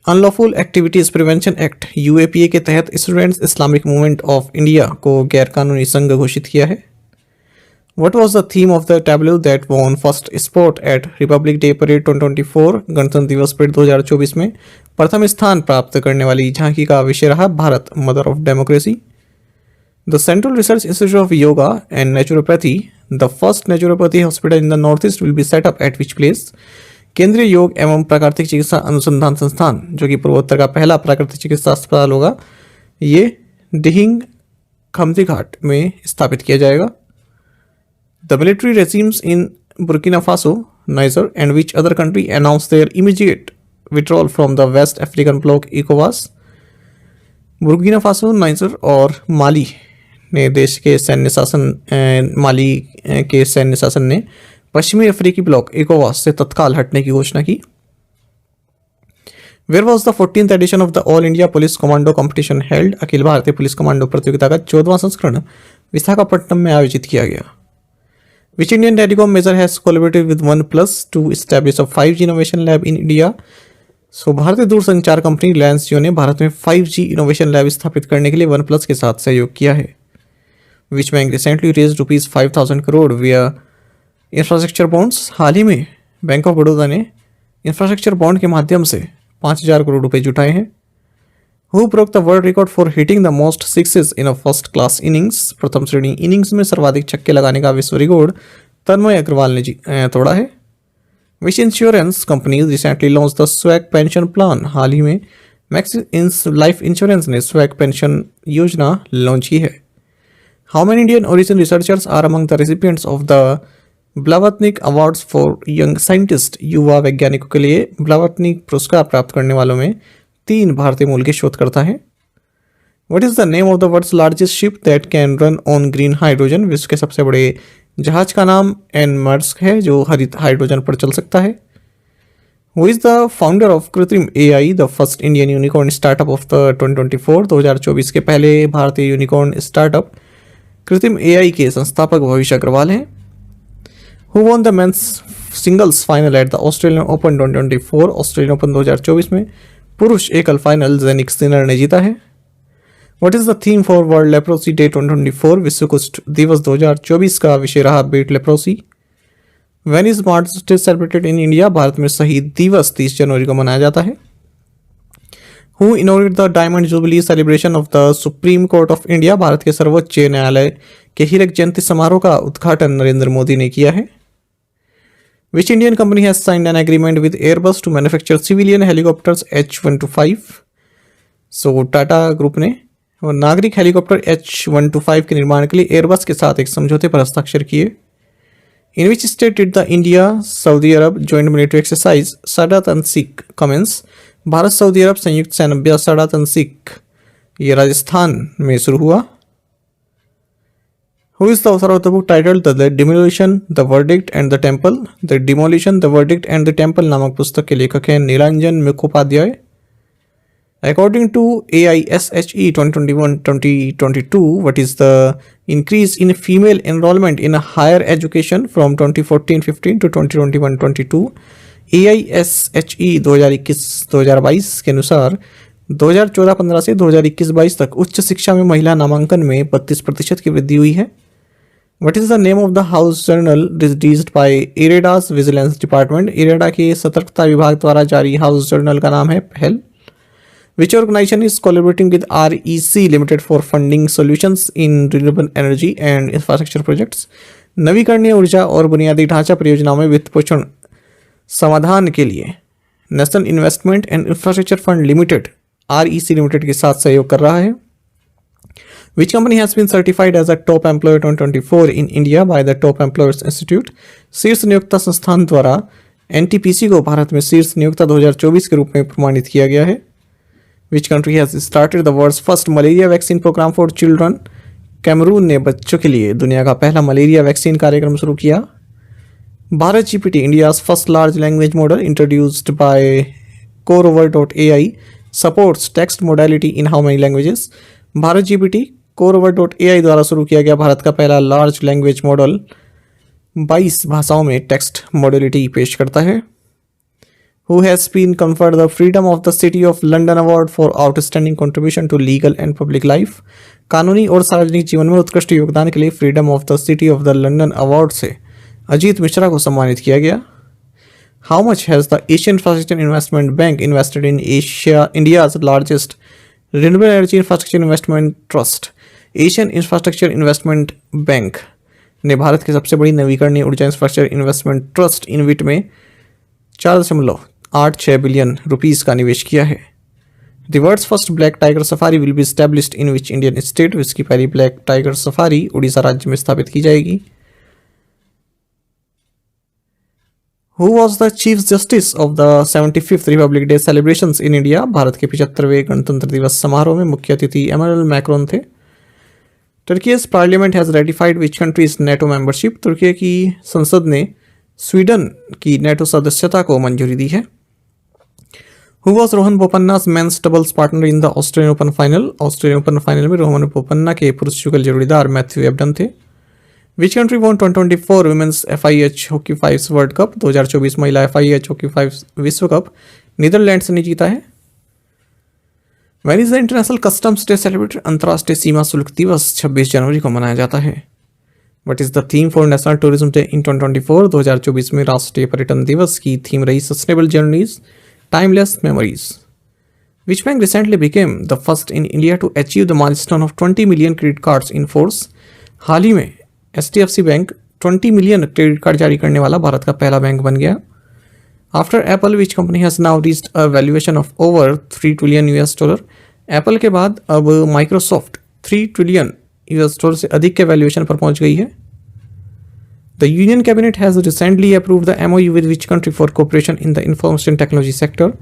unlawful activities prevention act UAPA के तहत students Islamic movement of India को गैरकानूनी संघ घोषित किया है। What was the theme of the tableau that won first spot at Republic Day Parade 2024? गणतंत्र दिवस परेड 2024 में प्रथम स्थान प्राप्त करने वाली झांकी का विषय रहा Bharat mother of democracy. The Central Research Institute of Yoga and Naturopathy, the first naturopathy hospital in the Northeast, will be set up at which place? केंद्रीय योग एवं प्राकृतिक चिकित्सा अनुसंधान संस्थान जो कि पूर्वोत्तर का पहला प्राकृतिक चिकित्सा अस्पताल होगा, ये डिहिंग खमती घाट में स्थापित किया जाएगा। The military regimes in Burkina Faso, Niger and which other country announce their immediate withdrawal from the West African bloc इकोवास? बुर्किना फासो, नाइजर और माली ने देश के सैन्य शासन माली के सैन्य शासन ने पश्चिमी अफ्रीकी ब्लॉक इकोवास से तत्काल हटने की घोषणा की। Where was the 14th edition of the All India Police Commando Competition held? अखिल भारतीय पुलिस कमांडो प्रतियोगिता का 14वां संस्करण विशाखापट्टनम में आयोजित किया गया। Which Indian telecom major has collaborated with OnePlus to establish a 5G innovation lab in India? भारतीय दूरसंचार कंपनी रिलायंस जियो ने भारत में 5G इनोवेशन लैब स्थापित करने के लिए OnePlus के साथ सहयोग किया है। Which bank recently raised ₹5,000 crore विया इंफ्रास्ट्रक्चर बॉन्ड्स? हाल ही में बैंक ऑफ बड़ौदा ने इंफ्रास्ट्रक्चर बॉन्ड के माध्यम से 5,000 करोड़ रुपए जुटाए हैं। Who broke the world record for hitting the most sixes in a first class innings? प्रथम श्रेणी इनिंग्स में सर्वाधिक छक्के लगाने का विश्व रिकॉर्ड तन्मय अग्रवाल ने तोड़ा है। Which insurance companies recently launch the Swag pension plan? हाल ही में मैक्स लाइफ इंश्योरेंस ने स्वैग पेंशन योजना लॉन्च की है। How many Indian origin researchers are among the recipients of the Blavatnik Awards for Young Scientist? युवा वैज्ञानिकों के लिए ब्लावत्निक पुरस्कार प्राप्त करने वालों में 3 भारतीय मूल के शोधकर्ता हैं। What is the name of the world's largest ship that can run on green hydrogen? विश्व के सबसे बड़े जहाज का नाम एनमर्स्क है जो हरित हाइड्रोजन पर चल सकता है। Who is the founder of कृत्रिम AI, the first Indian unicorn startup of the 2024? 2024 के पहले भारतीय यूनिकॉर्न स्टार्टअप कृत्रिम AI के संस्थापक भविष्य अग्रवाल हैं। Who won the men's singles final at the Australian Open 2024? Australian open 2024 में पुरुष एकल फाइनल जेनिक सिनर ने जीता है। What is the theme for world leprosy day 2024? विश्व कुष्ठ दिवस 2024 का विषय रहा beat leprosy. When is martyrs day celebrated in India? भारत में शहीद दिवस 30 जनवरी को मनाया जाता है। Who inaugurated the diamond jubilee celebration of the supreme court of India? भारत के सर्वोच्च न्यायालय के हीरक जयंती समारोह का उद्घाटन नरेंद्र मोदी ने किया है। Which Indian company has signed an agreement with Airbus to manufacture civilian helicopters H125? So Tata group ने और नागरिक हेलीकॉप्टर H125 के निर्माण के लिए एयरबस के साथ एक समझौते पर हस्ताक्षर किए। In which state did the India Saudi Arab joint military exercise Sada Tansik commence? Bharat Saudi Arab संयुक्त सैन्य अभ्यास साड़ा तंसीक ये राजस्थान में शुरू हुआ। Who is the author of the book titled The Demolition, the Verdict and the Temple? The Demolition, the Verdict and the Temple नामक पुस्तक के लेखक हैं Nilanjan Mukhopadhyay. According to AISHE 2021-2022, what is the increase in female enrollment in higher education from 2014-15 to 2021-22? AISHE 2021-2022 के अनुसार 2014-15 से 2021-22 तक उच्च शिक्षा में महिला नामांकन में 32% की वृद्धि हुई है। What is the name of the House Journal released by IREDA's Vigilance Department? IREDA के सतर्कता विभाग द्वारा जारी हाउस जर्नल का नाम है पहल। Which organization is collaborating with REC Limited for funding solutions in renewable energy and infrastructure projects? नवीकरणीय ऊर्जा और बुनियादी ढांचा परियोजनाओं में वित्त पोषण समाधान के लिए national investment and infrastructure fund limited REC limited के साथ सहयोग कर रहा है। Which company has been certified as a top employer 2024 in India by the Top Employers Institute? शीर्ष नियोक्ता संस्थान द्वारा NTPC को भारत में शीर्ष नियोक्ता 2024 के रूप में प्रमाणित किया गया है। Which country has started the world's first malaria vaccine program for children? Cameroon ने बच्चों के लिए दुनिया का पहला मलेरिया वैक्सीन कार्यक्रम शुरू किया। Bharat GPT, India's first large language model introduced by CoreOver.ai, supports text modality in how many languages? Bharat GPT CoreOver.ai द्वारा शुरू किया गया भारत का पहला लार्ज लैंग्वेज मॉडल 22 भाषाओं में टेक्स्ट मॉडलिटी पेश करता है। Who has been conferred the Freedom of the City of London Award for outstanding contribution to legal and public life? कानूनी और सार्वजनिक जीवन में उत्कृष्ट योगदान के लिए freedom of the city of the London award से अजीत मिश्रा को सम्मानित किया गया। How much has the Asian Infrastructure Investment Bank invested in India's largest renewable energy infrastructure investment trust? Asian infrastructure investment bank ने भारत की सबसे बड़ी नवीकरणीय ऊर्जा इंफ्रास्ट्रक्चर इन्वेस्टमेंट ट्रस्ट इनविट में 4.86 बिलियन रुपीस का निवेश किया है। The world's first black tiger safari will be established in which Indian state? इसकी पहली ब्लैक टाइगर सफारी उड़ीसा राज्य में स्थापित की जाएगी। Who was the Chief Justice of the 75th Republic Day celebrations in India? Bharat के 75वें गणतंत्र दिवस समारोह में मुख्य अतिथि एमैनुअल मैक्रोन थे। Turkey's parliament has ratified which country's NATO membership? तुर्की की संसद ने स्वीडन की नेटो सदस्यता को मंजूरी दी है। Who was Rohan Bopanna's men's doubles partner in the Australian Open final? Australian open final में रोहन बोपन्ना के पुरुष युगल जोड़ीदार मैथ्यू एबडन थे। Which country won 2024 Women's FIH Hockey 5 world cup? 2024 महिला FIH Hockey 5 विश्व कप नीदरलैंड्स ने जीता है। When is the International Customs Day celebrated? अंतर्राष्ट्रीय सीमा शुल्क दिवस 26 जनवरी को मनाया जाता है। What is the theme for National Tourism Day in 2024? 2024 में राष्ट्रीय पर्यटन दिवस की थीम रही sustainable journeys timeless memories. Which bank recently became the first in India to achieve the milestone of 20 million credit cards in force? हाल ही में HDFC bank 20 million credit card जारी करने वाला भारत का पहला बैंक बन गया। After Apple which company has now reached a valuation of over 3 trillion $? Apple के बाद अब माइक्रोसॉफ्ट 3 ट्रिलियन $, से अधिक के वैल्यूएशन पर पहुंच गई है। The union cabinet has recently approved the MOU with which country for cooperation in the information technology sector?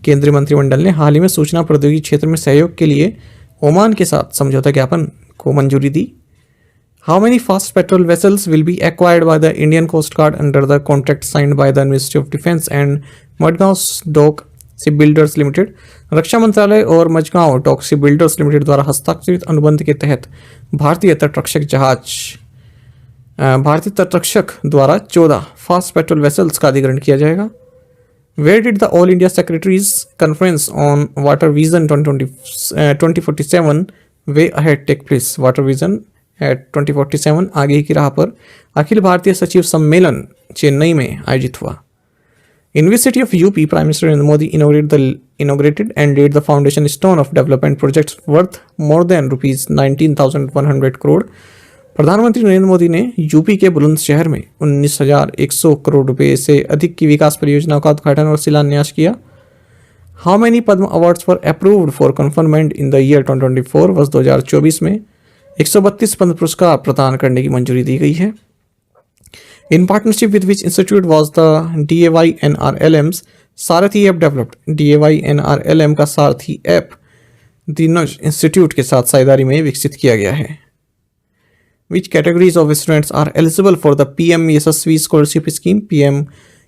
केंद्रीय मंत्रिमंडल ने हाल ही में सूचना प्रौद्योगिकी क्षेत्र में सहयोग के लिए ओमान के साथ समझौता ज्ञापन को मंजूरी दी। How many fast petrol vessels will be acquired by the Indian Coast Guard under the contract signed by the Ministry of Defence and Madgaon Dock Shipbuilders Limited? रक्षा मंत्रालय और मजगांव डॉक शिपबिल्डर्स लिमिटेड द्वारा हस्ताक्षरित अनुबंध के तहत भारतीय तटरक्षक द्वारा 14 फास्ट पेट्रोल वेसल्स का अधिग्रहण किया जाएगा। Where did the All India Secretaries Conference on Water Vision 2047 way ahead take place water vision at 2047 आगे की राह पर अखिल भारतीय सचिव सम्मेलन चेन्नई में आयोजित हुआ। In which city of UP, Prime Minister Narendra Modi inaugurated and laid the foundation stone of development projects worth more than rupees 19,100 crore. प्रधानमंत्री नरेंद्र मोदी ने यूपी के बुलंदशहर में 19,100 करोड़ रुपए से अधिक की विकास परियोजनाओं का उद्घाटन और शिलान्यास किया। How many Padma awards for approved for conferment in the year 2024 वर्ष 2024 में 132 पद्म पुरस्कार प्रदान करने की मंजूरी दी गई है। In partnership with which institute was the DAY-NRLM's Sarathi app developed. DAY-NRLM का सारथी ऐप दिनज इंस्टीट्यूट के साथ साझेदारी में विकसित किया गया है। Which categories of students are eligible for the PM Yashasvi scholarship scheme? PM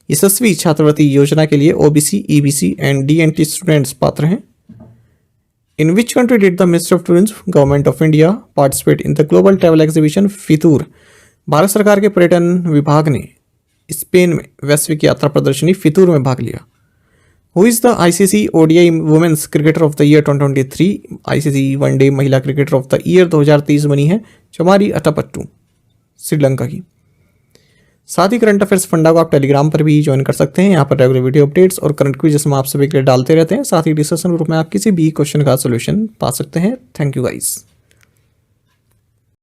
यशस्वी छात्रवृत्ति योजना के लिए OBC, EBC and DNT students पात्र हैं। In which country did the Ministry of Tourism, Government of India participate in the global travel exhibition फितूर? भारत सरकार के पर्यटन विभाग ने स्पेन में वैश्विक यात्रा प्रदर्शनी फितूर में भाग लिया। Who is the ICC ODI women's cricketer of the year 2023? ICC one day महिला क्रिकेटर ऑफ द ईयर 2023 बनी है चमारी अटापट्टू श्रीलंका की। साथ ही करंट अफेयर्स फंडा को आप टेलीग्राम पर भी ज्वाइन कर सकते हैं। यहाँ पर रेगुलर वीडियो अपडेट्स और करंट क्विज हम आप सभी के लिए डालते रहते हैं। साथ ही डिस्कशन ग्रुप में आप किसी भी क्वेश्चन का सोल्यूशन पा सकते हैं। Thank you guys.